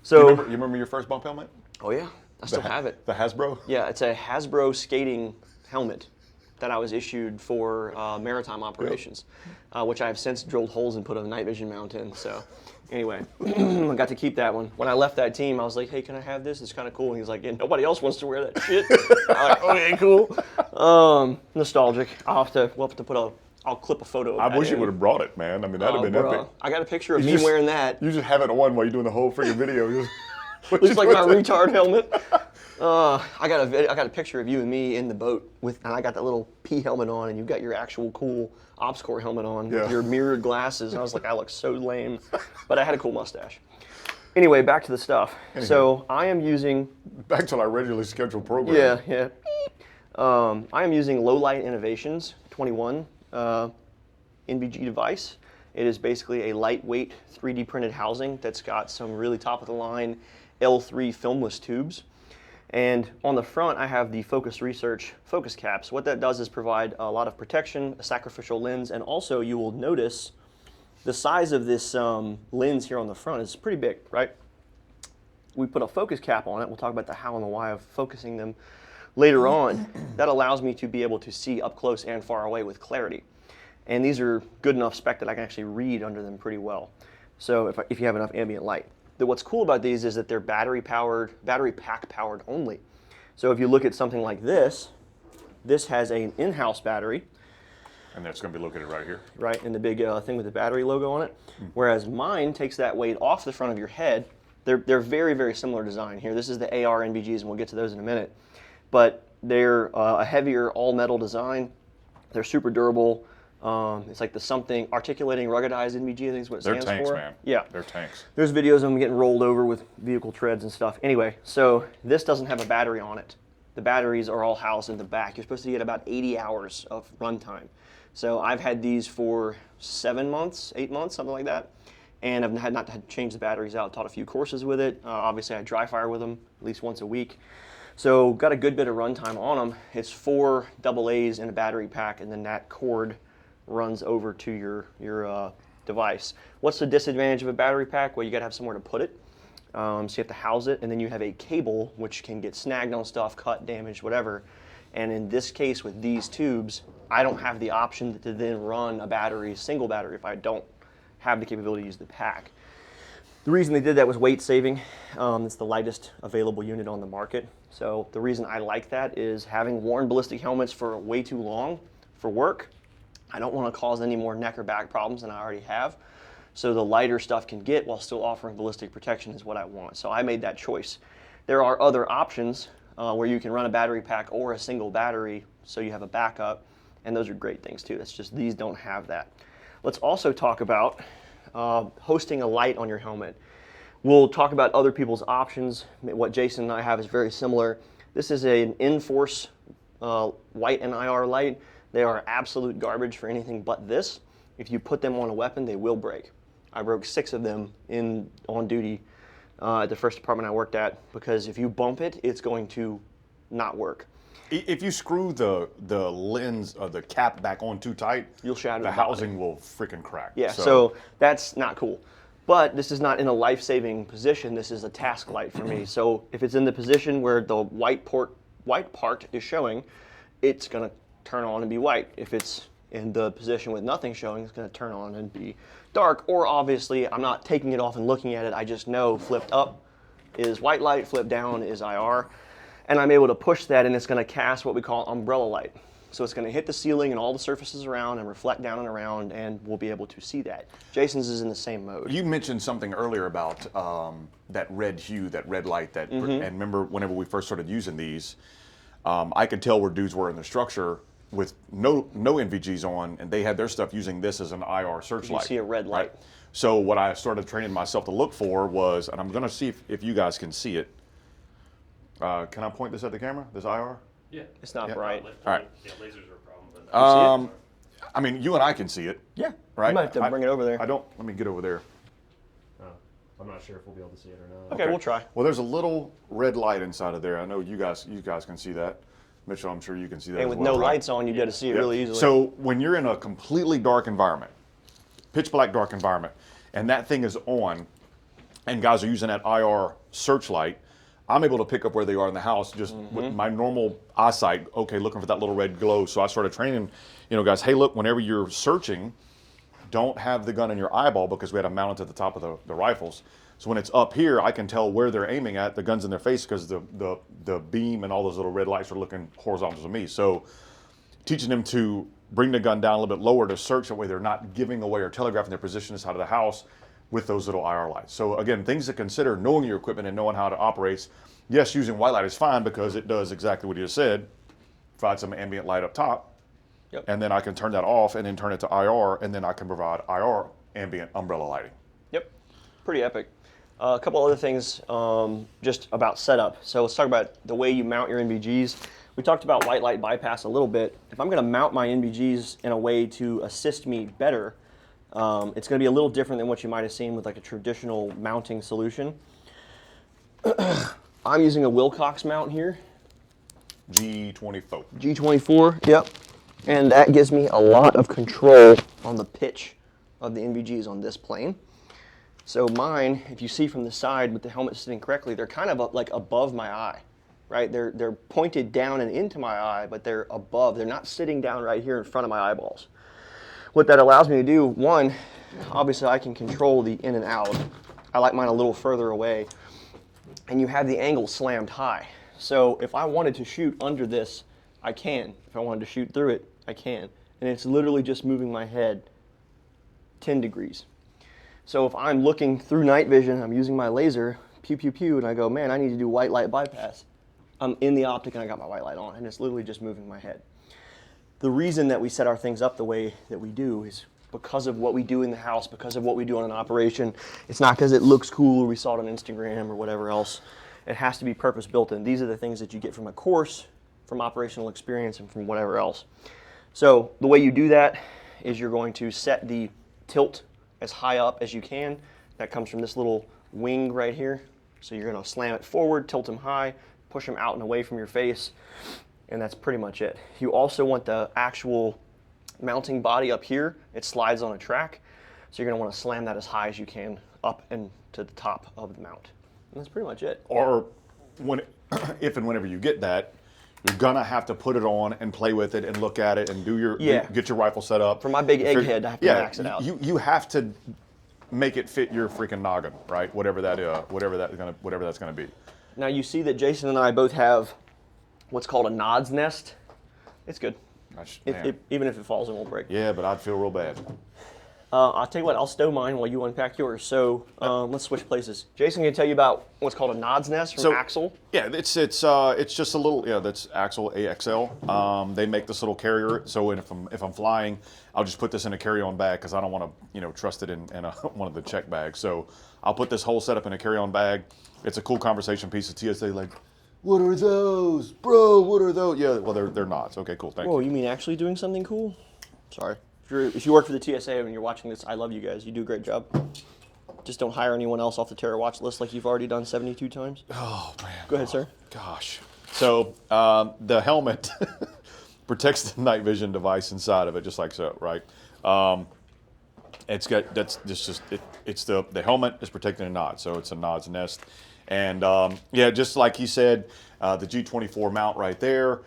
So you remember your first bump helmet? Oh yeah, I still have it. The Hasbro? Yeah, it's a Hasbro skating helmet that I was issued for maritime operations, which I have since drilled holes and put a night vision mount in. So anyway, I got to keep that one. When I left that team, I was like, hey, can I have this? It's kind of cool. And he's like, yeah, nobody else wants to wear that shit. I'm like, okay, cool. Nostalgic. We'll have to put I'll clip a photo of that. I wish you would have brought it, man. I mean, that'd have been epic. I got a picture of me wearing that. You just have it on while you're doing the whole freaking video. Looks like my retard helmet. I got a picture of you and me in the boat and I got that little P helmet on, and you got your actual cool Ops Corps helmet on with your mirrored glasses. And I was like, I look so lame, but I had a cool mustache. Anyway, back to the stuff. So I am using back to our regularly scheduled program. Yeah. I am using Low Light Innovations 21 NVG device. It is basically a lightweight 3D printed housing that's got some really top of the line L3 filmless tubes. And on the front, I have the Focus Research focus caps. What that does is provide a lot of protection, a sacrificial lens, and also you will notice the size of this lens here on the front is pretty big, right? We put a focus cap on it. We'll talk about the how and the why of focusing them later on. That allows me to be able to see up close and far away with clarity. And these are good enough spec that I can actually read under them pretty well. So if you have enough ambient light. What's cool about these is that they're battery pack powered only. So if you look at something like this has an in-house battery. And that's going to be located right here. Right, and the big thing with the battery logo on it. Whereas mine takes that weight off the front of your head. They're very, very similar design here. This is the AR NVGs, and we'll get to those in a minute. But they're a heavier all-metal design. They're super durable. It's like the something articulating ruggedized NVG, I think is what it stands for. They're tanks, man. Yeah. They're tanks. There's videos of them getting rolled over with vehicle treads and stuff. Anyway, so this doesn't have a battery on it. The batteries are all housed in the back. You're supposed to get about 80 hours of runtime. So I've had these for 7 months, 8 months, something like that. And I've not had to change the batteries out. Taught a few courses with it. Obviously, I dry fire with them at least once a week. So got a good bit of runtime on them. It's 4 AA's in a battery pack, and then that cord runs over to your device. What's the disadvantage of a battery pack? Well, you gotta have somewhere to put it. So you have to house it, and then you have a cable which can get snagged on stuff, cut, damaged, whatever. And in this case with these tubes, I don't have the option to then run a battery, single battery, if I don't have the capability to use the pack. The reason they did that was weight saving. It's the lightest available unit on the market. So the reason I like that is having worn ballistic helmets for way too long for work, I don't want to cause any more neck or back problems than I already have. So the lighter stuff can get while still offering ballistic protection is what I want. So I made that choice. There are other options where you can run a battery pack or a single battery so you have a backup, and those are great things too. It's just these don't have that. Let's also talk about hosting a light on your helmet. We'll talk about other people's options. What Jason and I have is very similar. This is an Inforce white and IR light. They are absolute garbage for anything but this. If you put them on a weapon, they will break. I broke 6 of them on duty at the first department I worked at, because if you bump it, it's going to not work. If you screw the lens or the cap back on too tight, you'll shatter the housing will freaking crack. Yeah, so that's not cool. But this is not in a life-saving position. This is a task light for me. So if it's in the position where the white part is showing, it's going to turn on and be white. If it's in the position with nothing showing, it's going to turn on and be dark. Or obviously, I'm not taking it off and looking at it. I just know flipped up is white light, flipped down is IR. And I'm able to push that, and it's going to cast what we call umbrella light. So it's going to hit the ceiling and all the surfaces around and reflect down and around, and we'll be able to see that. Jason's is in the same mode. You mentioned something earlier about that red hue, that red light. And remember, whenever we first started using these, I could tell where dudes were in the structure with no NVGs on, and they had their stuff using this as an IR searchlight. You see a red light. Right? So what I started training myself to look for was, and I'm going to see if you guys can see it. Can I point this at the camera, this IR? Yeah. It's not bright. All right. Yeah, lasers are a problem. But I mean, you and I can see it. Yeah. Right? You might have to bring it over there. Let me get over there. I'm not sure if we'll be able to see it or not. Okay, we'll try. Well, there's a little red light inside of there. I know you guys can see that. Mitchell, I'm sure you can see that And as with well, no right? lights on, you get to see it really easily. So when you're in a completely dark environment, pitch black dark environment, and that thing is on, and guys are using that IR searchlight, I'm able to pick up where they are in the house just with my normal eyesight. Okay, looking for that little red glow. So I started training, guys, hey, look, whenever you're searching, don't have the gun in your eyeball, because we had them mounted to the top of the rifles. So when it's up here, I can tell where they're aiming at. The gun's in their face because the beam and all those little red lights are looking horizontal to me. So teaching them to bring the gun down a little bit lower to search, that way they're not giving away or telegraphing their position inside of the house with those little IR lights. So again, things to consider, knowing your equipment and knowing how it operates. Yes, using white light is fine because it does exactly what you just said, provide some ambient light up top, and then I can turn that off and then turn it to IR, and then I can provide IR ambient umbrella lighting. Yep, pretty epic. A couple other things just about setup. So let's talk about the way you mount your NVGs. We talked about white light bypass a little bit. If I'm going to mount my NVGs in a way to assist me better, it's going to be a little different than what you might have seen with like a traditional mounting solution. I'm using a Wilcox mount here. G24. G24, yep. And that gives me a lot of control on the pitch of the NVGs on this plane. So mine, if you see from the side with the helmet sitting correctly, they're kind of like above my eye, right? They're pointed down and into my eye, but they're above. They're not sitting down right here in front of my eyeballs. What that allows me to do, one, obviously I can control the in and out. I like mine a little further away. And you have the angle slammed high. So if I wanted to shoot under this, I can. If I wanted to shoot through it, I can. And it's literally just moving my head 10 degrees. So if I'm looking through night vision, I'm using my laser, pew, pew, pew, and I go, man, I need to do white light bypass. I'm in the optic and I got my white light on, and it's literally just moving my head. The reason that we set our things up the way that we do is because of what we do in the house, because of what we do on an operation. It's not because it looks cool or we saw it on Instagram or whatever else. It has to be purpose built, and these are the things that you get from a course, from operational experience, and from whatever else. So the way you do that is you're going to set the tilt as high up as you can. That comes from this little wing right here. So you're going to slam it forward, tilt them high, push them out and away from your face, and that's pretty much it. You also want the actual mounting body up here. It slides on a track, so you're going to want to slam that as high as you can up and to the top of the mount. And that's pretty much it. Or if and whenever you get that, you're gonna have to put it on and play with it and look at it and get your rifle set up. For my big egghead, I have to max it out. You have to make it fit your freaking noggin, right? Whatever that's gonna be. Now you see that Jason and I both have what's called a nod's nest. It's good. Even if it falls, it won't break. Yeah, but I'd feel real bad. I'll tell you what, I'll stow mine while you unpack yours. So let's switch places. Jason, I'm going to tell you about what's called a nod's nest from Axle. Yeah, it's just a little, that's Axle AXL. They make this little carrier, so if I'm flying, I'll just put this in a carry-on bag because I don't want to trust it in one of the check bags. So I'll put this whole setup in a carry-on bag. It's a cool conversation piece of TSA, like, what are those? Bro, what are those? Yeah, well, they're nods. Okay, cool, thank you. Whoa, you mean actually doing something cool? Sorry. If you work for the TSA and you're watching this, I love you guys. You do a great job. Just don't hire anyone else off the terror watch list like you've already done 72 times. Oh, man. Go ahead, sir. Gosh. So the helmet protects the night vision device inside of it, just like so, right? It's got, it's the helmet is protecting a nod, so it's a nod's nest. And yeah, just like he said, the G24 mount right there,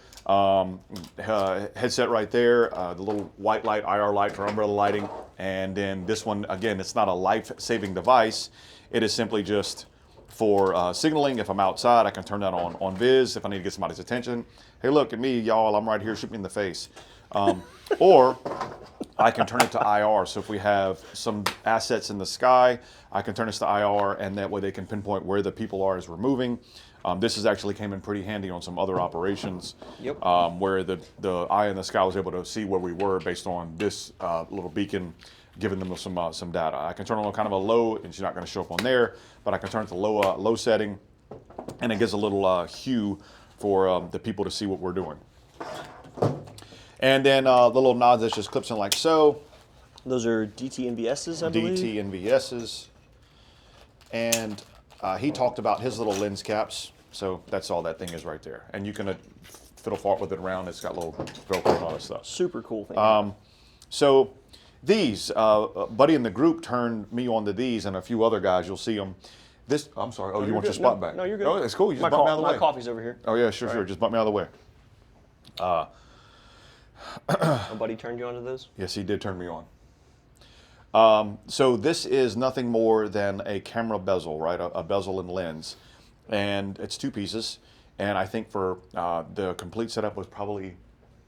headset right there, the little white light, IR light for umbrella lighting, and then this one, again, it's not a life-saving device. It is simply just for signaling. If I'm outside, I can turn that on Viz if I need to get somebody's attention. Hey, look at me, y'all, I'm right here, shoot me in the face. Or I can turn it to IR, so if we have some assets in the sky, I can turn this to IR, and that way they can pinpoint where the people are as we're moving. This has actually came in pretty handy on some other operations, where the eye in the sky was able to see where we were based on this little beacon, giving them some data. I can turn on kind of a low, and she's not going to show up on there, but I can turn it to low setting, and it gives a little hue for the people to see what we're doing. And then the little nods that just clips in like so. Those are DT NVSs, I believe. DT NVSs. And he talked about his little lens caps. So that's all that thing is right there. And you can fiddle fart with it around. It's got little Velcro and all that stuff. Super cool thing. So these, Buddy in the group turned me on to these, and a few other guys, you'll see them. This, I'm sorry. Oh, you you're want your good. spot No, back? no, you're good. Oh, it's cool. You just bump me out of the way. My coffee's over here. Oh, yeah, sure. Just bump me out of the way. My buddy turned you onto this? Yes, he did turn me on. So this is nothing more than a camera bezel, right? A bezel and lens. And it's 2 pieces. And I think for the complete setup was probably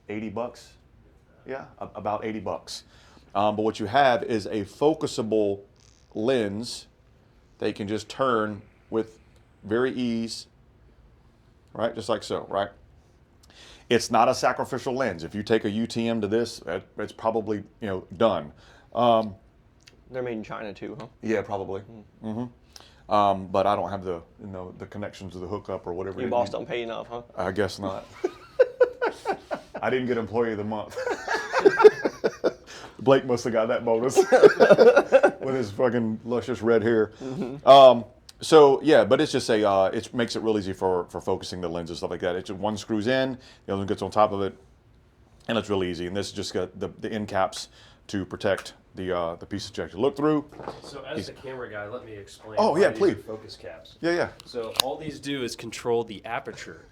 $80. Yeah, about $80. But what you have is a focusable lens that you can just turn with very ease, right? Just like so, right? It's not a sacrificial lens. If you take a UTM to this, it's probably, done. They're made in China too, huh? Yeah, probably. But I don't have the the connections to the hookup or whatever. Your boss don't pay enough, huh? I guess not. I didn't get Employee of the Month. Blake must have got that bonus with his fucking luscious red hair. So yeah, but it's just it makes it real easy for focusing the lens and stuff like that. It's just one screws in, the other one gets on top of it, and it's really easy. And this just got the end caps to protect the piece that you actually look through. So as the camera guy, let me explain. Oh, why yeah, these please. are focus caps. Yeah. So all these do is control the aperture.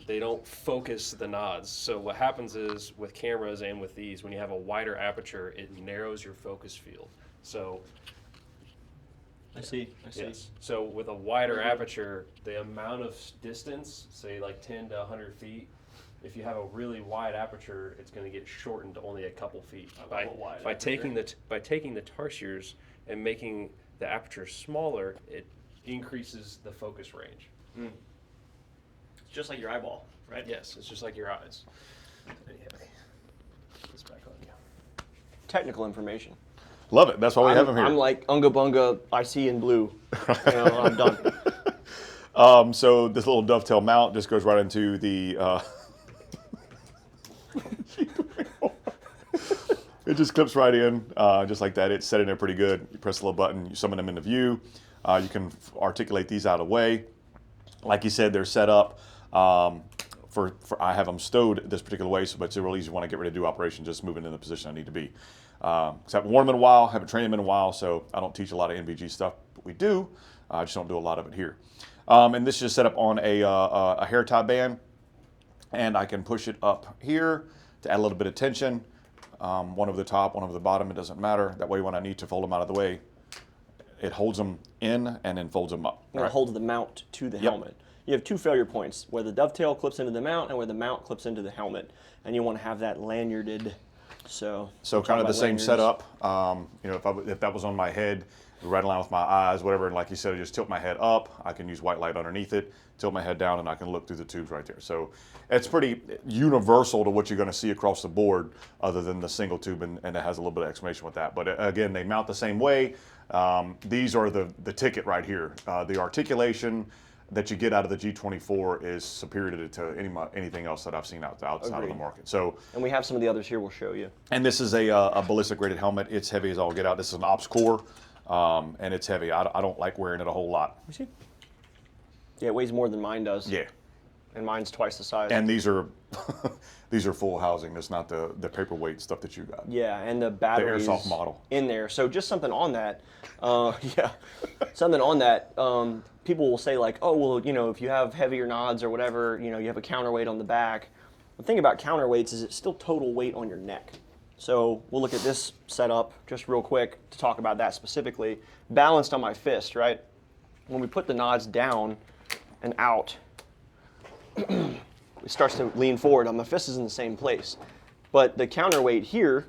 They don't focus the nods. So what happens is with cameras and with these, when you have a wider aperture, it narrows your focus field. So I see. yes. So with a wider aperture, the amount of distance, say like 10 to 100 feet, if you have a really wide aperture, it's going to get shortened to only a couple feet. By taking the tarsiers and making the aperture smaller, it increases the focus range. It's just like your eyeball, right? Yes, it's just like your eyes. Anyway, this back on you. Technical information. Love it. That's why we have him here. I'm like unga bunga, I see in blue. I'm done. So this little dovetail mount just goes right into the. It just clips right in, just like that. It's set in there pretty good. You press the little button, you summon them into view. You can articulate these out of the way. Like you said, they're set up for I have them stowed this particular way, so but it's real easy when I get ready to do operations, just moving in the position I need to be. Because I haven't worn them in a while, haven't trained them in a while, so I don't teach a lot of NVG stuff, but we do. I just don't do a lot of it here. And this is just set up on a hair tie band, and I can push it up here to add a little bit of tension. One over the top, one over the bottom, it doesn't matter. That way when I need to fold them out of the way, it holds them in and then folds them up. And it holds the mount to the helmet. You have 2 failure points, where the dovetail clips into the mount and where the mount clips into the helmet. And you want to have that lanyarded. So kind of the same setup. If that was on my head, right in line with my eyes, whatever, and like you said, I just tilt my head up. I can use white light underneath it, tilt my head down, and I can look through the tubes right there. So it's pretty universal to what you're going to see across the board, other than the single tube, and it has a little bit of explanation with that. But again, they mount the same way. These are the ticket right here. The articulation that you get out of the G24 is superior to anything else that I've seen outside of the market. So, and we have some of the others here we'll show you. And this is a ballistic rated helmet. It's heavy as all get out. This is an ops core, and it's heavy. I don't like wearing it a whole lot. You see? Yeah, it weighs more than mine does. Yeah. And mine's twice the size. And these are these are full housing. That's not the paperweight stuff that you got. Yeah, and the batteries the airsoft model in there. So just something on that. Something on that. People will say like, oh well, if you have heavier nods or whatever, you have a counterweight on the back. The thing about counterweights is it's still total weight on your neck. So we'll look at this setup just real quick to talk about that specifically. Balanced on my fist, right? When we put the nods down and out, it starts to lean forward. My fist is in the same place. But the counterweight here,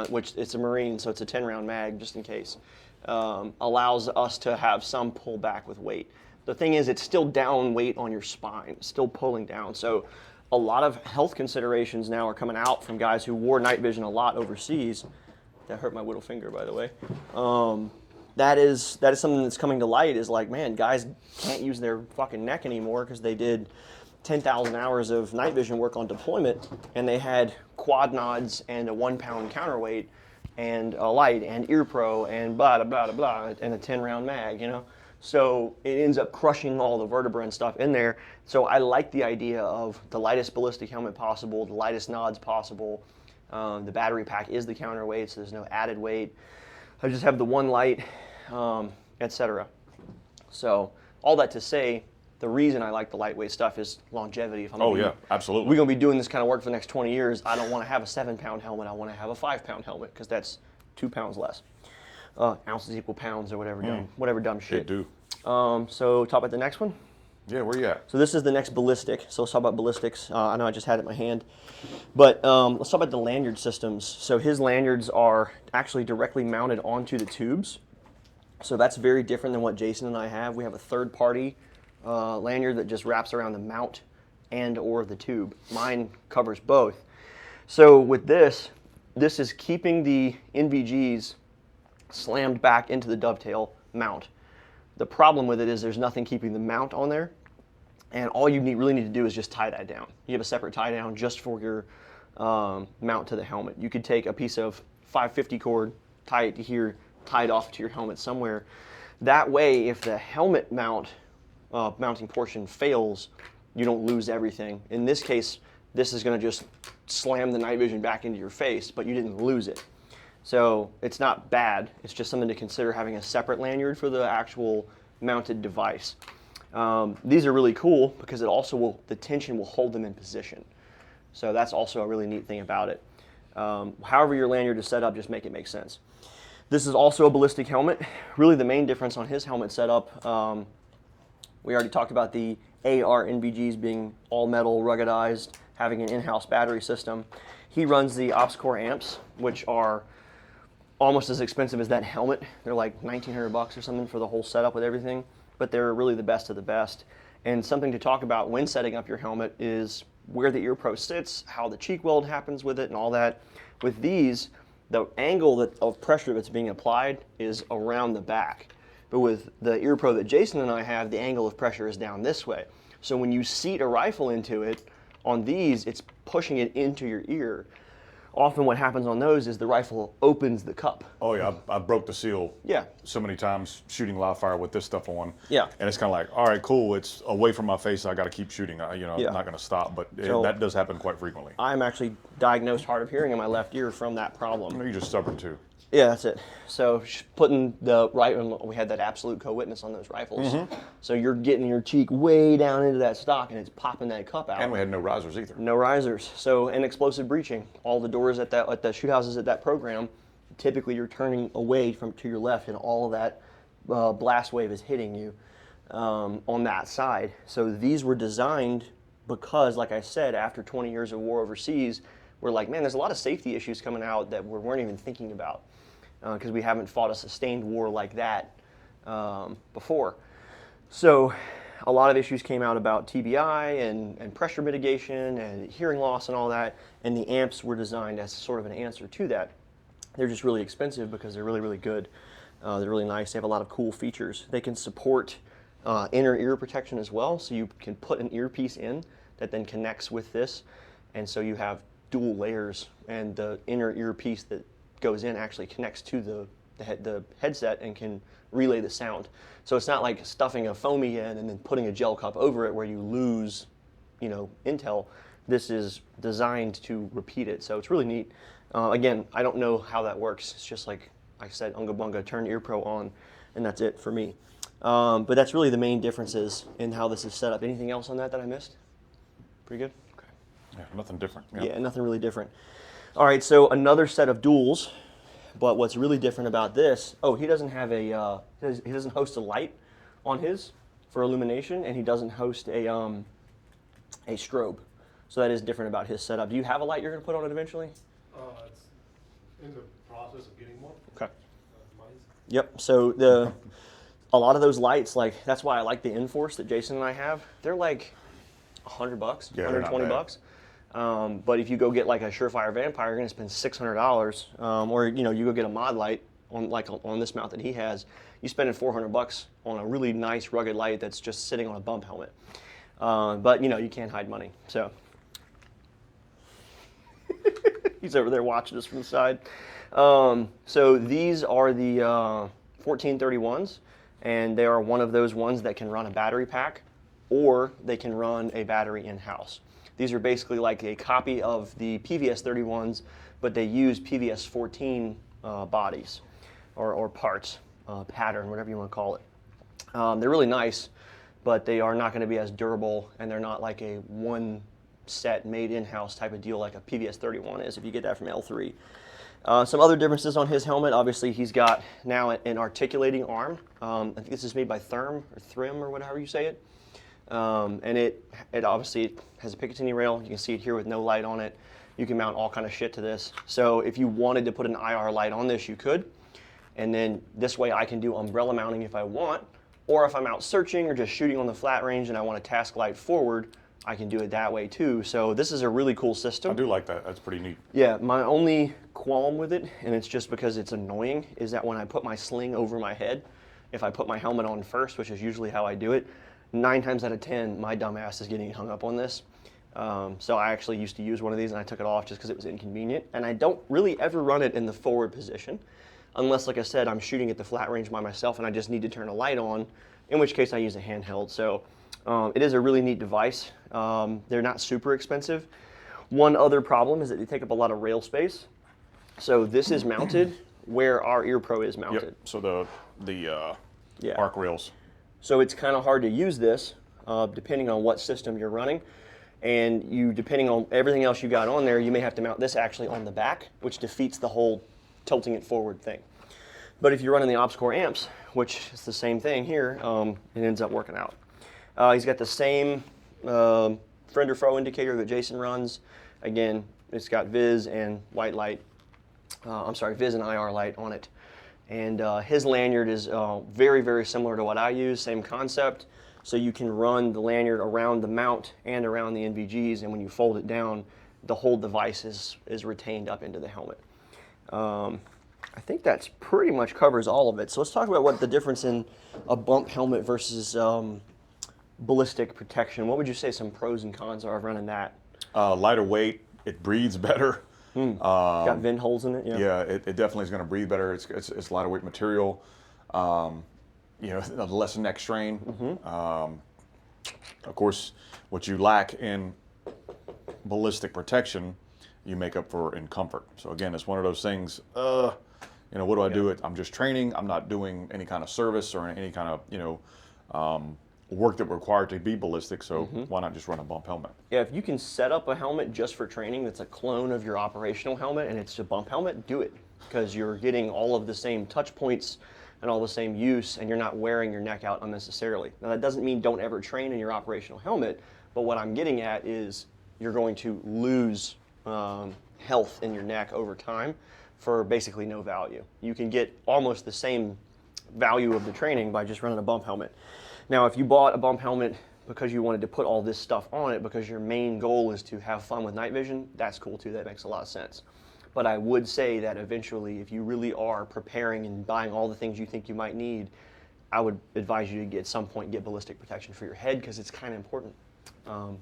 which it's a Marine, so it's a 10-round mag just in case, allows us to have some pull back with weight. The thing is, it's still down weight on your spine, still pulling down. So a lot of health considerations now are coming out from guys who wore night vision a lot overseas. That hurt my little finger, by the way. That is something that's coming to light, is like, man, guys can't use their fucking neck anymore because they did 10,000 hours of night vision work on deployment, and they had quad nods and a 1-pound counterweight and a light and ear pro and blah, blah, blah, blah, and a 10-round mag, So it ends up crushing all the vertebra and stuff in there. So I like the idea of the lightest ballistic helmet possible, the lightest nods possible. The battery pack is the counterweight, so there's no added weight. I just have the one light, etc. So all that to say, the reason I like the lightweight stuff is longevity. If I'm absolutely. We're going to be doing this kind of work for the next 20 years. I don't want to have a 7-pound helmet. I want to have a 5-pound helmet because that's 2 pounds less. Ounces equal pounds or whatever dumb shit. They do. So talk about the next one. Yeah, where you at? So this is the next ballistic. So let's talk about ballistics. I know I just had it in my hand. But let's talk about the lanyard systems. So his lanyards are actually directly mounted onto the tubes. So that's very different than what Jason and I have. We have a third-party lanyard that just wraps around the mount and or the tube. Mine covers both. So with this is keeping the NVGs slammed back into the dovetail mount. The problem with it is there's nothing keeping the mount on there, and all you really need to do is just tie that down. You have a separate tie down just for your mount to the helmet. You could take a piece of 550 cord, tie it to here, tie it off to your helmet somewhere. That way, if the helmet mounting portion fails, you don't lose everything. In this case, this is going to just slam the night vision back into your face, but you didn't lose it. So it's not bad. It's just something to consider, having a separate lanyard for the actual mounted device. These are really cool because it also the tension will hold them in position. So that's also a really neat thing about it. However your lanyard is set up, just make it make sense. This is also a ballistic helmet. Really the main difference on his helmet setup, we already talked about the AR NVGs being all metal, ruggedized, having an in-house battery system. He runs the OpsCore amps, which are almost as expensive as that helmet. They're like $1,900 or something for the whole setup with everything, but they're really the best of the best. And something to talk about when setting up your helmet is where the ear pro sits, how the cheek weld happens with it and all that. With these, the angle of pressure that's being applied is around the back. But with the ear pro that Jason and I have, the angle of pressure is down this way. So when you seat a rifle into it, on these, it's pushing it into your ear. Often what happens on those is the rifle opens the cup. Oh yeah, I broke the seal Yeah. so many times shooting live fire with this stuff on. Yeah. And it's kind of like, all right, cool, it's away from my face, I got to keep shooting. I'm not going to stop, but that does happen quite frequently. I'm actually diagnosed hard of hearing in my left ear from that problem. You're just stubborn too. Yeah, that's it. So putting we had that absolute co-witness on those rifles. Mm-hmm. So you're getting your cheek way down into that stock and it's popping that cup out. And we had no risers either. No risers. So, and explosive breaching. All the doors at the shoot houses at that program, typically you're turning away to your left and all of that blast wave is hitting you on that side. So these were designed because, like I said, after 20 years of war overseas, we're like, man, there's a lot of safety issues coming out that we weren't even thinking about because we haven't fought a sustained war like that before. So a lot of issues came out about TBI and pressure mitigation and hearing loss and all that, and the amps were designed as sort of an answer to that. They're just really expensive because they're really, really good. They're really nice. They have a lot of cool features. They can support inner ear protection as well, so you can put an earpiece in that then connects with this, and so you have dual layers, and the inner earpiece that goes in actually connects to the headset and can relay the sound. So it's not like stuffing a foamy in and then putting a gel cup over it where you lose, intel. This is designed to repeat it, so it's really neat. Again, I don't know how that works. It's just like I said, unga bunga, turn ear pro on, and that's it for me. But that's really the main differences in how this is set up. Anything else on that I missed? Pretty good? Okay. Yeah, nothing different. Yep. Yeah, nothing really different. All right, so another set of duals, but what's really different about this, he doesn't have he doesn't host a light on his for illumination, and he doesn't host a strobe. So that is different about his setup. Do you have a light you're going to put on it eventually? It's in the process of getting one. Okay. Mine's. Yep. So a lot of those lights, that's why I like the Enforce that Jason and I have. They're like $100, yeah, $120. But if you go get like a Surefire Vampire, you're going to spend $600. Or you go get a mod light on this mount that he has, you spending $400 on a really nice rugged light that's just sitting on a bump helmet. But you can't hide money. So he's over there watching us from the side. So these are the 1431s, and they are one of those ones that can run a battery pack, or they can run a battery in-house. These are basically like a copy of the PVS 31s, but they use PVS 14 bodies or parts, pattern, whatever you want to call it. They're really nice, but they are not going to be as durable, and they're not like a one set made in-house type of deal like a PVS 31 is if you get that from L3. Some other differences on his helmet. Obviously, he's got now an articulating arm. I think this is made by Thrym or whatever you say it. And it obviously has a Picatinny rail. You can see it here with no light on it. You can mount all kind of shit to this. So if you wanted to put an IR light on this, you could. And then this way I can do umbrella mounting if I want. Or if I'm out searching or just shooting on the flat range and I want to task light forward, I can do it that way too. So this is a really cool system. I do like that. That's pretty neat. Yeah, my only qualm with it, and it's just because it's annoying, is that when I put my sling over my head, if I put my helmet on first, which is usually how I do it, 9 times out of 10, my dumb ass is getting hung up on this. So I actually used to use one of these and I took it off just because it was inconvenient. And I don't really ever run it in the forward position, unless, like I said, I'm shooting at the flat range by myself and I just need to turn a light on, in which case I use a handheld. So it is a really neat device. They're not super expensive. One other problem is that they take up a lot of rail space. So this is mounted where our Ear Pro is mounted. Yep. So the arc rails. So it's kind of hard to use this depending on what system you're running. And depending on everything else you got on there, you may have to mount this actually on the back, which defeats the whole tilting it forward thing. But if you're running the OpsCore amps, which is the same thing here, it ends up working out. He's got the same friend or foe indicator that Jason runs. Again, it's got Viz and white light. Viz and IR light on it. And his lanyard is very, very similar to what I use, same concept. So you can run the lanyard around the mount and around the NVGs, and when you fold it down, the whole device is retained up into the helmet. I think that's pretty much covers all of it. So let's talk about what the difference in a bump helmet versus ballistic protection. What would you say some pros and cons are of running that? Lighter weight, it breathes better. Got vent holes in it. Yeah. Yeah, it definitely is going to breathe better. It's lighter weight material. Less neck strain. Of course, what you lack in ballistic protection, you make up for in comfort. So again, it's one of those things. What do I do? I'm just training. I'm not doing any kind of service or any kind of work that required to be ballistic. So why not just run a bump helmet? Yeah, if you can set up a helmet just for training that's a clone of your operational helmet and it's a bump helmet, do it, because you're getting all of the same touch points and all the same use, and you're not wearing your neck out unnecessarily. Now that doesn't mean don't ever train in your operational helmet, but what I'm getting at is you're going to lose health in your neck over time for basically no value. You can get almost the same value of the training by just running a bump helmet. Now if you bought a bump helmet because you wanted to put all this stuff on it because your main goal is to have fun with night vision, that's cool too, that makes a lot of sense. But I would say that eventually, if you really are preparing and buying all the things you think you might need, I would advise you to at some point get ballistic protection for your head, because it's kind of important.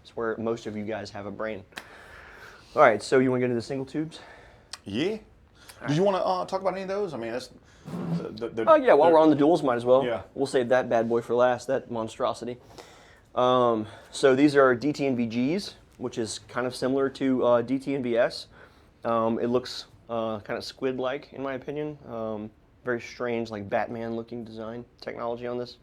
It's where most of you guys have a brain. All right, so you want to get into the single tubes? Yeah. Did you want to talk about any of those? I mean, that's while we're on the duels, might as well. Yeah. We'll save that bad boy for last, that monstrosity. So these are DT&VGs, which is kind of similar to DT&VS. It looks kind of squid-like, in my opinion. Very strange, like Batman-looking design technology on this.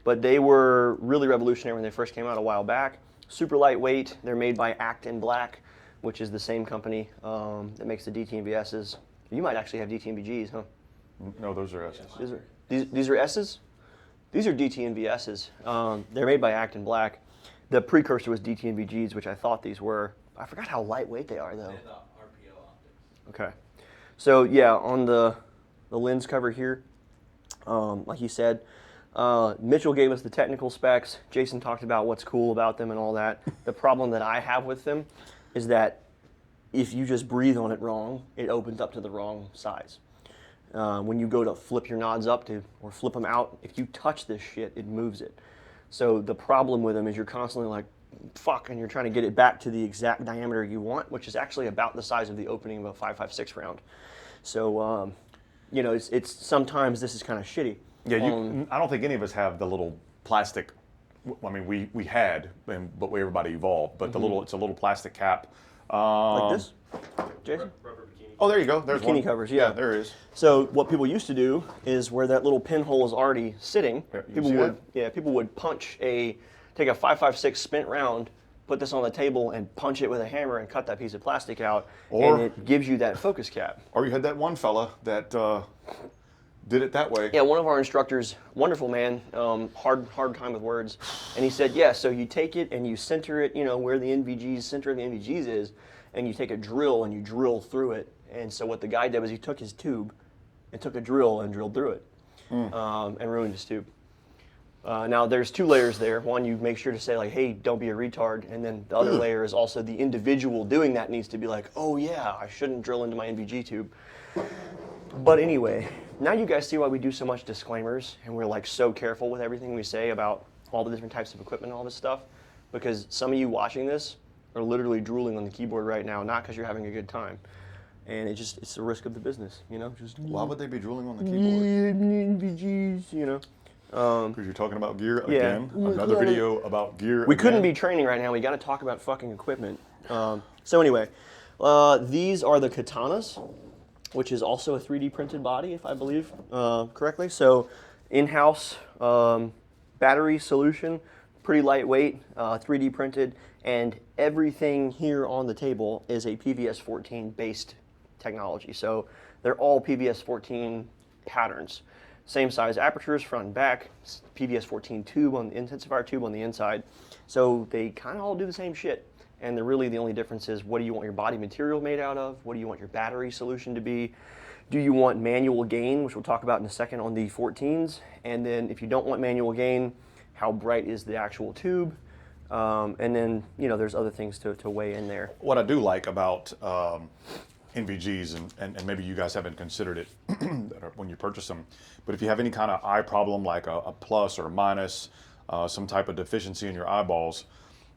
But they were really revolutionary when they first came out a while back. Super lightweight. They're made by Act in Black, which is the same company that makes the DT&VSs. You might actually have DT&VGs, huh? No, those are S's. These are S's? These are DT&VSs. They're made by Act in Black. The precursor was DT&VGs, which I thought these were. I forgot how lightweight they are, though. Okay, so yeah, on the lens cover here, like you said, Mitchell gave us the technical specs. Jason talked about what's cool about them and all that. The problem that I have with them is that if you just breathe on it wrong, it opens up to the wrong size. When you go to flip your nods up or flip them out, if you touch this shit, it moves it. So the problem with them is you're constantly like, fuck, and you're trying to get it back to the exact diameter you want, which is actually about the size of the opening of a 5.56 round. So, it's sometimes this is kind of shitty. Yeah, I don't think any of us have the little plastic. I mean, we had, but everybody evolved. But it's a little plastic cap. Like this, Jason? Rubber bikini Oh, there you go. There's bikini one. covers, yeah. There is. So what people used to do is where that little pinhole is already sitting, Yeah, you people see would that? people would take a 5.56 spent round, put this on the table and punch it with a hammer and cut that piece of plastic out, Or- and it gives you that focus cap. Or you had that one fella that did it that way. Yeah, one of our instructors, wonderful man, hard time with words, and he said, yeah, so you take it and you center it, where the center of the NVGs is, and you take a drill and you drill through it. And so what the guy did was he took his tube and took a drill and drilled through it and ruined his tube. Now there's 2 layers there. One, you make sure to say like, hey, don't be a retard. And then the other layer is also the individual doing that needs to be like, oh yeah, I shouldn't drill into my NVG tube. But anyway, now you guys see why we do so much disclaimers and we're like so careful with everything we say about all the different types of equipment and all this stuff. Because some of you watching this are literally drooling on the keyboard right now, not because you're having a good time. And it's the risk of the business, just Why would they be drooling on the keyboard? NVGs, Because you're talking about gear Yeah. again. Another video about gear. We couldn't be training right now. We got to talk about fucking equipment. So anyway, these are the katanas, which is also a 3D printed body, if I believe correctly. So in-house battery solution, pretty lightweight, 3D printed, and everything here on the table is a PVS-14 based technology. So they're all PVS-14 patterns. Same size apertures, front and back, PVS-14 tube on the intensifier tube on the inside. So they kind of all do the same shit. And the only difference is, what do you want your body material made out of? What do you want your battery solution to be? Do you want manual gain, which we'll talk about in a second on the 14s? And then if you don't want manual gain, how bright is the actual tube? And then, there's other things to weigh in there. What I do like about NVGs, and maybe you guys haven't considered it when you purchase them, but if you have any kind of eye problem like a plus or a minus, some type of deficiency in your eyeballs,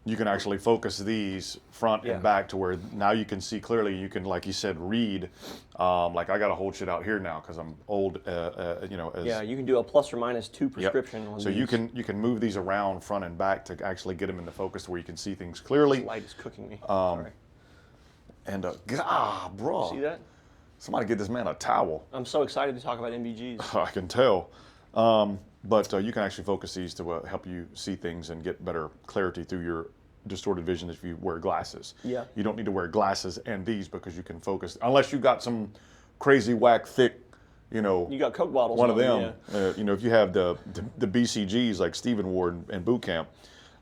you can actually focus these front and back to where now you can see clearly. You can, like you said, read. Like I got to hold shit out here now because I'm old. Yeah, you can do a plus or minus 2 prescription on so these. you can move these around front and back to actually get them into focus where you can see things clearly. This light is cooking me. Sorry. And bro, See that? somebody get this man a towel. I'm so excited to talk about NVGs. I can tell. But you can actually focus these to help you see things and get better clarity through your distorted vision if you wear glasses. Yeah. You don't need to wear glasses and these because you can focus, unless you got some crazy whack thick, You got Coke bottles. one of on, them. Yeah. If you have the BCGs like Stephen wore in boot camp,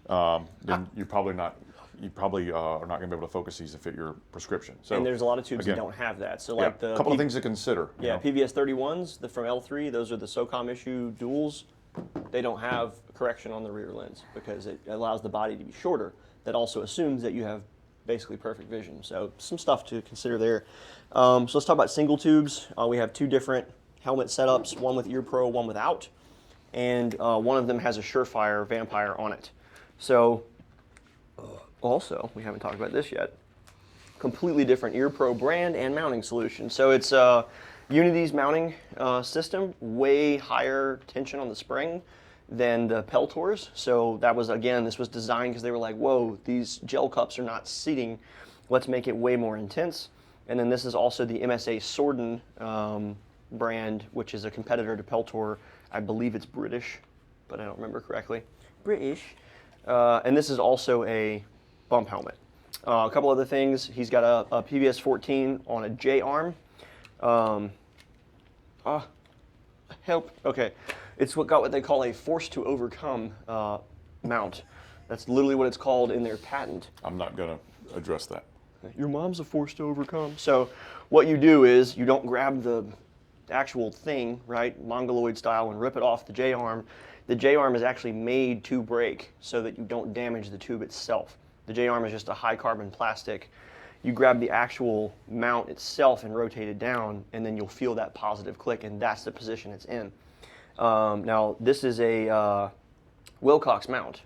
then you're probably not. You probably are not going to be able to focus these to fit your prescription. So, And there's a lot of tubes again, that don't have that. So yeah, like the a couple of things to consider. you Yeah, know. PVS 31s from L3, those are the SOCOM issue duals. They don't have correction on the rear lens because it allows the body to be shorter. That also assumes that you have basically perfect vision. So some stuff to consider there. So let's talk about single tubes. We have 2 different helmet setups, one with ear pro, one without. And one of them has a Surefire Vampire on it. So also, we haven't talked about this yet, completely different ear pro brand and mounting solution. So it's Unity's mounting system, way higher tension on the spring than the Peltor's. So that was, again, this was designed because they were like, whoa, these gel cups are not seating. Let's make it way more intense. And then this is also the MSA Sorden brand, which is a competitor to Peltor. I believe it's British, but I don't remember correctly. British. And this is also a bump helmet. A couple other things. He's got a PVS 14 on a J-arm. Help. Okay. It's got what they call a force to overcome mount. That's literally what it's called in their patent. I'm not going to address that. Your mom's a force to overcome. So what you do is you don't grab the actual thing, right, mongoloid style, and rip it off the J-arm. The J-arm is actually made to break so that you don't damage the tube itself. The J-arm is just a high carbon plastic. You grab the actual mount itself and rotate it down, and then you'll feel that positive click, and that's the position it's in. Now, this is a Wilcox mount,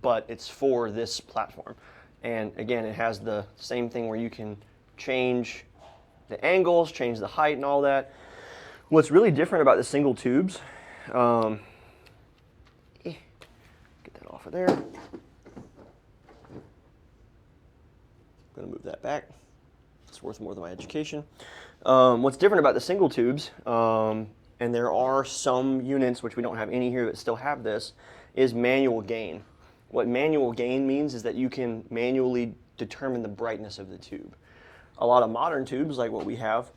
but it's for this platform. And again, it has the same thing where you can change the angles, change the height and all that. What's really different about the single tubes, get that off of there. I'm gonna move that back. It's worth more than my education. What's different about the single tubes, and there are some units, which we don't have any here that still have this, is manual gain. What manual gain means is that you can manually determine the brightness of the tube. A lot of modern tubes, like what we have,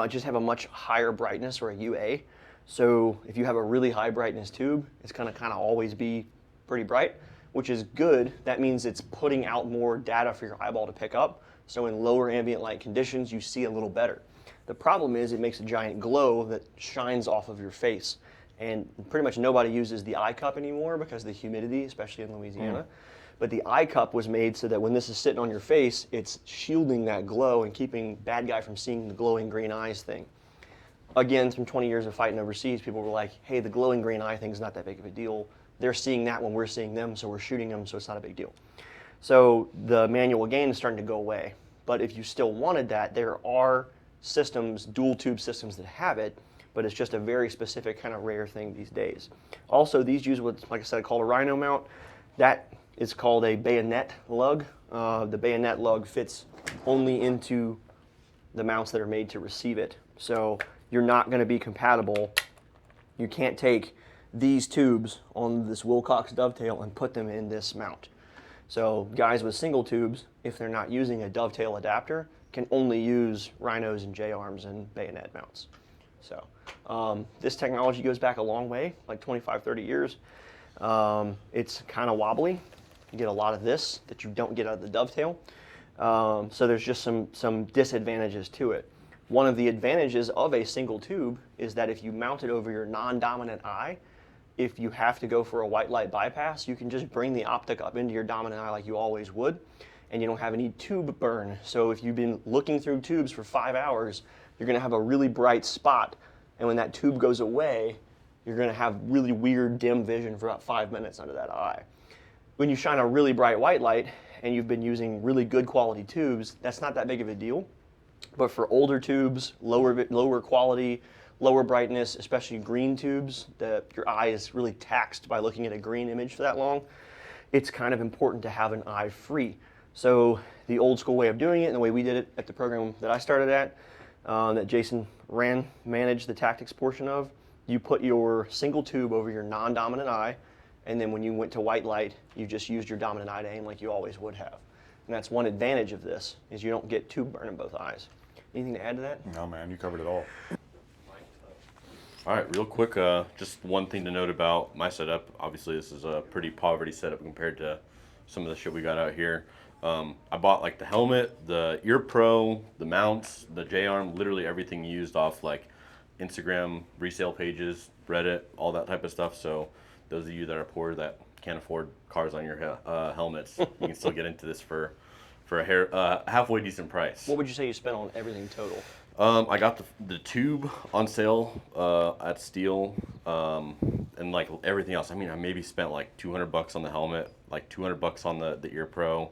just have a much higher brightness, or a UA. So if you have a really high brightness tube, it's going to kind of always be pretty bright, which is good. That means it's putting out more data for your eyeball to pick up. So in lower ambient light conditions, you see a little better. The problem is it makes a giant glow that shines off of your face. And pretty much nobody uses the eye cup anymore because of the humidity, especially in Louisiana. But the eye cup was made so that when this is sitting on your face, it's shielding that glow and keeping bad guy from seeing the glowing green eyes thing. Again, from 20 years of fighting overseas, people were like, hey, the glowing green eye thing's not that big of a deal. They're seeing that when we're seeing them, so we're shooting them, so it's not a big deal. So the manual gain is starting to go away. But if you still wanted that, there are systems, dual tube systems that have it, but it's just a very specific kind of rare thing these days. Also, these use what's, like I said, called a rhino mount. That is called a bayonet lug. The bayonet lug fits only into the mounts that are made to receive it. So you're not going to be compatible. You can't take these tubes on this Wilcox dovetail and put them in this mount. So guys with single tubes, if they're not using a dovetail adapter, can only use rhinos and J-arms and bayonet mounts. So this technology goes back a long way, like 25, 30 years. It's kind of wobbly. You get a lot of this that you don't get out of the dovetail. So there's just some disadvantages to it. One of the advantages of a single tube is that if you mount it over your non-dominant eye, if you have to go for a white light bypass, you can just bring the optic up into your dominant eye like you always would, and you don't have any tube burn. So if you've been looking through tubes for 5 hours, you're going to have a really bright spot, and when that tube goes away, you're going to have really weird dim vision for about 5 minutes under that eye. When you shine a really bright white light and you've been using really good quality tubes, that's not that big of a deal. But for older tubes, lower quality, lower brightness, especially green tubes, that your eye is really taxed by looking at a green image for that long, it's kind of important to have an eye free. So the old school way of doing it, and the way we did it at the program that I started at, that Jason managed the tactics portion of, you put your single tube over your non-dominant eye, and then when you went to white light, you just used your dominant eye to aim like you always would have. And that's one advantage of this, is you don't get tube burn in both eyes. Anything to add to that? No, man, you covered it all. All right, real quick, just one thing to note about my setup. Obviously, this is a pretty poverty setup compared to some of the shit we got out here. I bought like the helmet, the ear pro, the mounts, the J-arm, literally everything used off like Instagram resale pages, Reddit, all that type of stuff. So those of you that are poor that can't afford cars on your helmets, you can still get into this for a halfway decent price. What would you say you spent on everything total? I got the tube on sale at Steel, and like everything else. I mean, I maybe spent like $200 on the helmet, like $200 on the ear pro,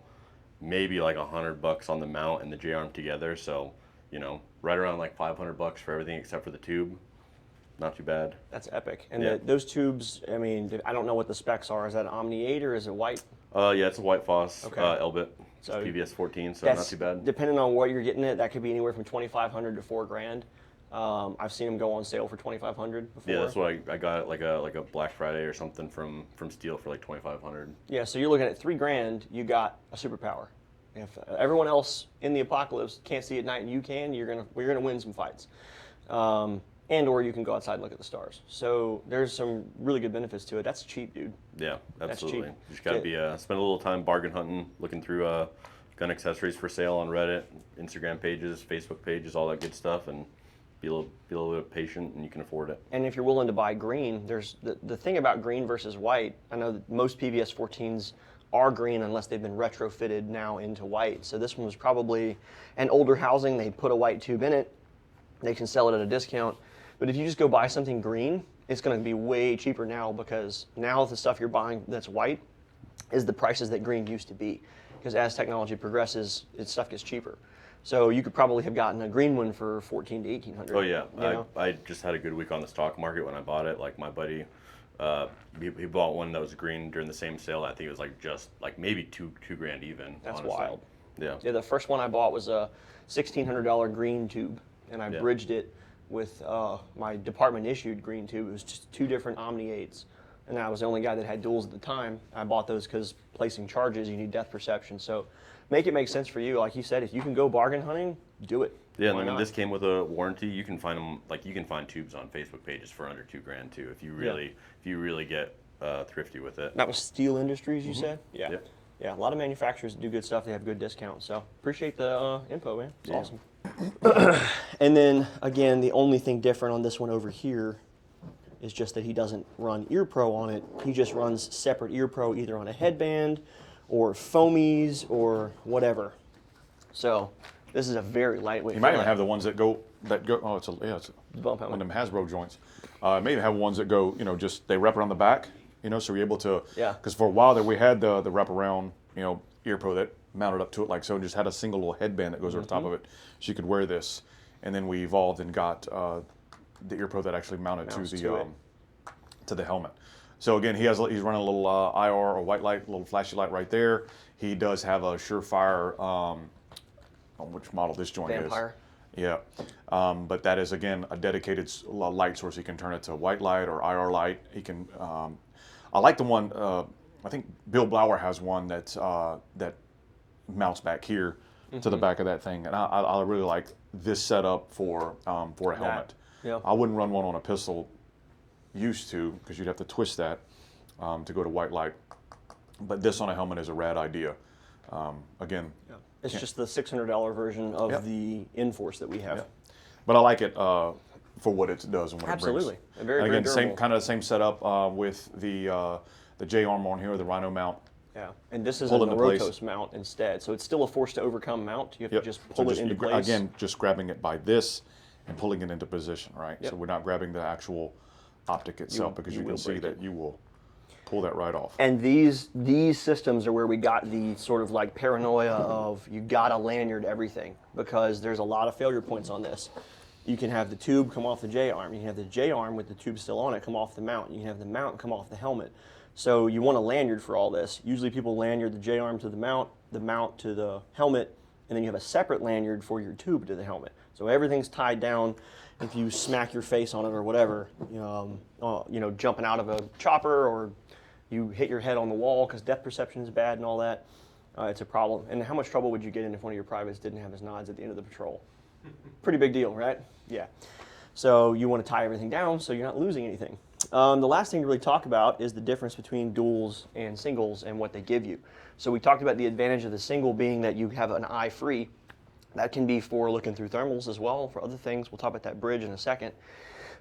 maybe like $100 on the mount and the J-arm together. So, you know, right around like $500 for everything except for the tube. Not too bad. That's epic. And Yeah. those tubes, I mean, I don't know what the specs are. Is that Omni 8 or is it white? Yeah, it's a white Foss, Okay. Elbit. So It's PVS 14, so That's, not too bad. Depending on what you're getting it, that could be anywhere from $2,500 to $4,000. I've seen them go on sale for $2,500 before. Yeah, that's what I got like a Black Friday or something from Steel for like $2,500. Yeah, so you're looking at $3,000. You got a superpower. If everyone else in the apocalypse can't see at night and you can, you're gonna win some fights. And or you can go outside and look at the stars. So there's some really good benefits to it. That's cheap, dude. Yeah, absolutely. cheap. You just gotta be spend a little time bargain hunting, looking through gun accessories for sale on Reddit, Instagram pages, Facebook pages, all that good stuff, and be a little bit patient, and you can afford it. And if you're willing to buy green, there's the thing about green versus white. I know that most PVS 14s are green unless they've been retrofitted now into white. So this one was probably an older housing. They put a white tube in it. They can sell it at a discount. But if you just go buy something green, it's going to be way cheaper now, because now the stuff you're buying that's white is the prices that green used to be. Because as technology progresses, stuff gets cheaper. So you could probably have gotten a green one for $1,400 to $1,800. Oh yeah, you know? I just had a good week on the stock market when I bought it. Like my buddy, he bought one that was green during the same sale. I think it was like just like maybe two grand even. That's honestly. wild. Yeah. Yeah, the first one I bought was a $1,600 green tube and I bridged it with my department issued green tube. It was just 2 different Omni 8s, and I was the only guy that had duals at the time. I bought those because placing charges, you need depth perception. So make it make sense for you. Like you said, if you can go bargain hunting, do it. Yeah, and then when this came with a warranty, you can find them, like you can find tubes on Facebook pages for under $2,000 too, if you really get thrifty with it. That was Steel Industries, you said? Yeah. Yep. Yeah, a lot of manufacturers do good stuff. They have good discounts. So appreciate the info, man. It's awesome. And then again, the only thing different on this one over here is just that he doesn't run Ear Pro on it. He just runs separate Ear Pro either on a headband or foamies or whatever. So this is a very lightweight. You might even have the ones that go. Oh, it's bump one helmet. of them Hasbro joints. Maybe have ones that go. Just they wrap around the back. So you're able to. Yeah. Because for a while there we had the wrap around. Ear Pro that mounted up to it like so, and just had a single little headband that goes over the top of it. So you could wear this, and then we evolved and got the Ear Pro that actually mounted to the helmet. So again, he's running a little IR or white light, little flashy light right there. He does have a Surefire. On which model this joint Vampire. is. Yeah. But that is again a dedicated light source. He can turn it to white light or IR light. He can. I like the one. I think Bill Blower has one that mounts back here to the back of that thing, and I really like this setup for a helmet. Yeah. I wouldn't run one on a pistol. Used to, because you'd have to twist that to go to white light. But this on a helmet is a rad idea. Again. Yeah. It's just the $600 version of the Enforce that we have. Yeah. But I like it for what it does and what Absolutely. it brings. Very, and again, very durable. the same setup with the J-arm on here, the Rhino mount. Yeah, and this is Pull a into place. Rotos mount instead, so it's still a force to overcome mount. You have to just pull So it into place. Again, just grabbing it by this and pulling it into position, right? Yep. So we're not grabbing the actual optic itself because you can see that you will pull that right off. And these systems are where we got the sort of like paranoia of you gotta lanyard everything, because there's a lot of failure points on this. You can have the tube come off the J-arm. You can have the J-arm with the tube still on it come off the mount. You can have the mount come off the helmet. So you want a lanyard for all this. Usually people lanyard the J-arm to the mount to the helmet, and then you have a separate lanyard for your tube to the helmet. So everything's tied down. If you smack your face on it or whatever, jumping out of a chopper, or you hit your head on the wall because depth perception is bad and all that, it's a problem. And how much trouble would you get in if one of your privates didn't have his nods at the end of the patrol? Pretty big deal, right? Yeah. So you want to tie everything down so you're not losing anything. The last thing to really talk about is the difference between duals and singles and what they give you. So we talked about the advantage of the single being that you have an eye free. That can be for looking through thermals as well, for other things. We'll talk about that bridge in a second.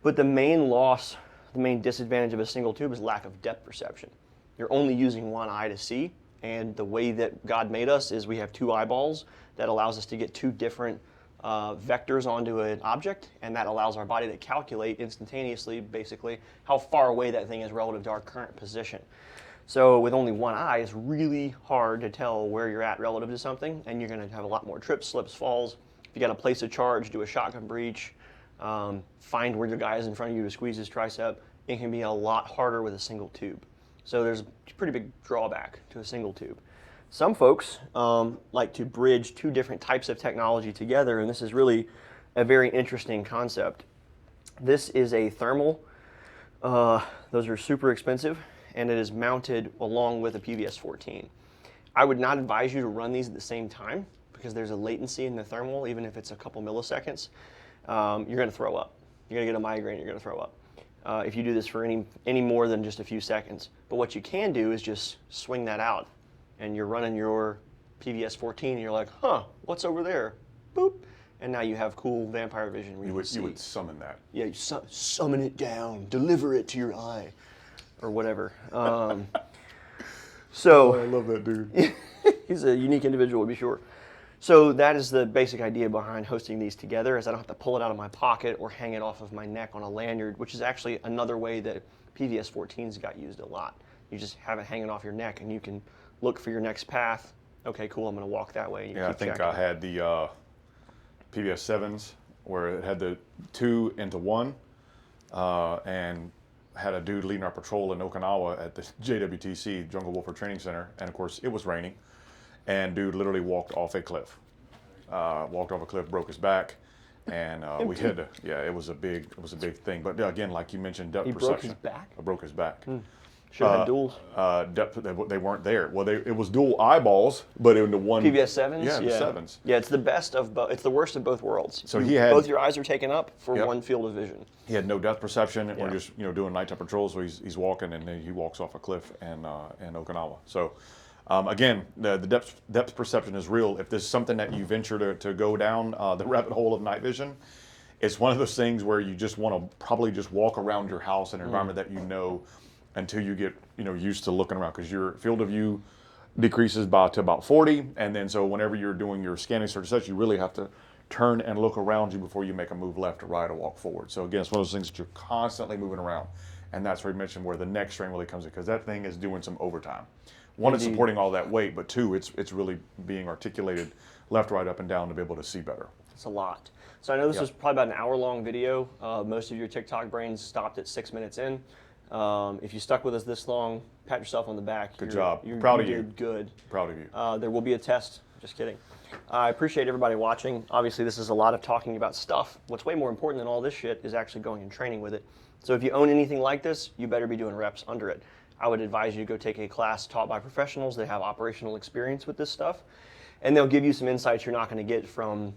But the main disadvantage of a single tube is lack of depth perception. You're only using one eye to see, and the way that God made us is we have 2 eyeballs that allows us to get 2 different vectors onto an object, and that allows our body to calculate instantaneously, basically, how far away that thing is relative to our current position. So with only one eye, it's really hard to tell where you're at relative to something, and you're going to have a lot more trips, slips, falls. If you got to place a charge, do a shotgun breach, find where your guy is in front of you to squeeze his tricep, it can be a lot harder with a single tube. So there's a pretty big drawback to a single tube. Some folks like to bridge 2 different types of technology together, and this is really a very interesting concept. This is a thermal. Those are super expensive, and it is mounted along with a PVS-14. I would not advise you to run these at the same time because there's a latency in the thermal, even if it's a couple milliseconds. You're going to throw up. You're going to get a migraine. You're going to throw up if you do this for any more than just a few seconds. But what you can do is just swing that out, and you're running your PVS-14, and you're like, huh, what's over there? Boop. And now you have cool vampire vision. You would summon that. Yeah, you summon it down, deliver it to your eye, or whatever. So I love that dude. He's a unique individual, to be sure. So that is the basic idea behind hosting these together, is I don't have to pull it out of my pocket or hang it off of my neck on a lanyard, which is actually another way that PVS-14s got used a lot. You just have it hanging off your neck, and you can look for your next path. Okay, cool, I'm going to walk that way. Yeah, I think I had the PVS-7s where it had the 2 into 1, and had a dude leading our patrol in Okinawa at the JWTC, Jungle Warfare Training Center, and of course it was raining, and dude literally walked off a cliff. Broke his back, And we had to, it was a big thing. But again, like you mentioned, depth He perception. broke his back? I broke his back. Should have had duals. Depth, they weren't there. Well, it was dual eyeballs, but in the one PVS 7s? Yeah, the 7s. Yeah, it's the best of both. It's the worst of both worlds. So he had both your eyes are taken up for Yep. one field of vision. He had no depth perception. Yeah. We're just doing nighttime patrols. So he's walking, and then he walks off a cliff in Okinawa. So again, the depth perception is real. If there's something that you venture to go down the rabbit hole of night vision, it's one of those things where you just want to probably just walk around your house in an environment that you know until you get used to looking around, because your field of view decreases to about 40, and then so whenever you're doing your scanning search and such, you really have to turn and look around you before you make a move left or right or walk forward. So again, it's one of those things that you're constantly moving around, and that's where you mentioned where the neck strain really comes in, because that thing is doing some overtime. One, it's supporting all that weight, but two, it's really being articulated left, right, up, and down to be able to see better. It's a lot. So I know this was probably about an hour-long video. Most of your TikTok brains stopped at 6 minutes in. If you stuck with us this long, pat yourself on the back. Good job. You Proud of you. did good. Proud of you. There will be a test. Just kidding. I appreciate everybody watching. Obviously, this is a lot of talking about stuff. What's way more important than all this shit is actually going and training with it. So if you own anything like this, you better be doing reps under it. I would advise you to go take a class taught by professionals that have operational experience with this stuff. And they'll give you some insights you're not going to get from,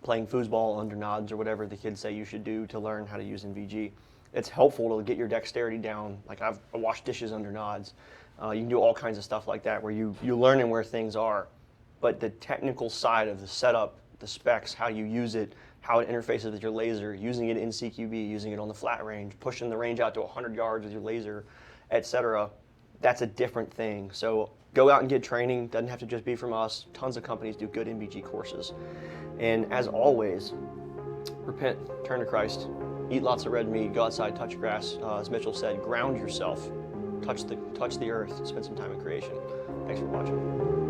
playing foosball under nods or whatever the kids say you should do to learn how to use NVG. It's helpful to get your dexterity down. Like I wash dishes under nods. You can do all kinds of stuff like that where you learning where things are. But the technical side of the setup, the specs, how you use it, how it interfaces with your laser, using it in CQB, using it on the flat range, pushing the range out to 100 yards with your laser, etc. That's a different thing. So go out and get training. Doesn't have to just be from us. Tons of companies do good NVG courses. And as always, repent, turn to Christ, eat lots of red meat, go outside, touch grass. As Mitchell said, ground yourself, touch the earth, spend some time in creation. Thanks for watching.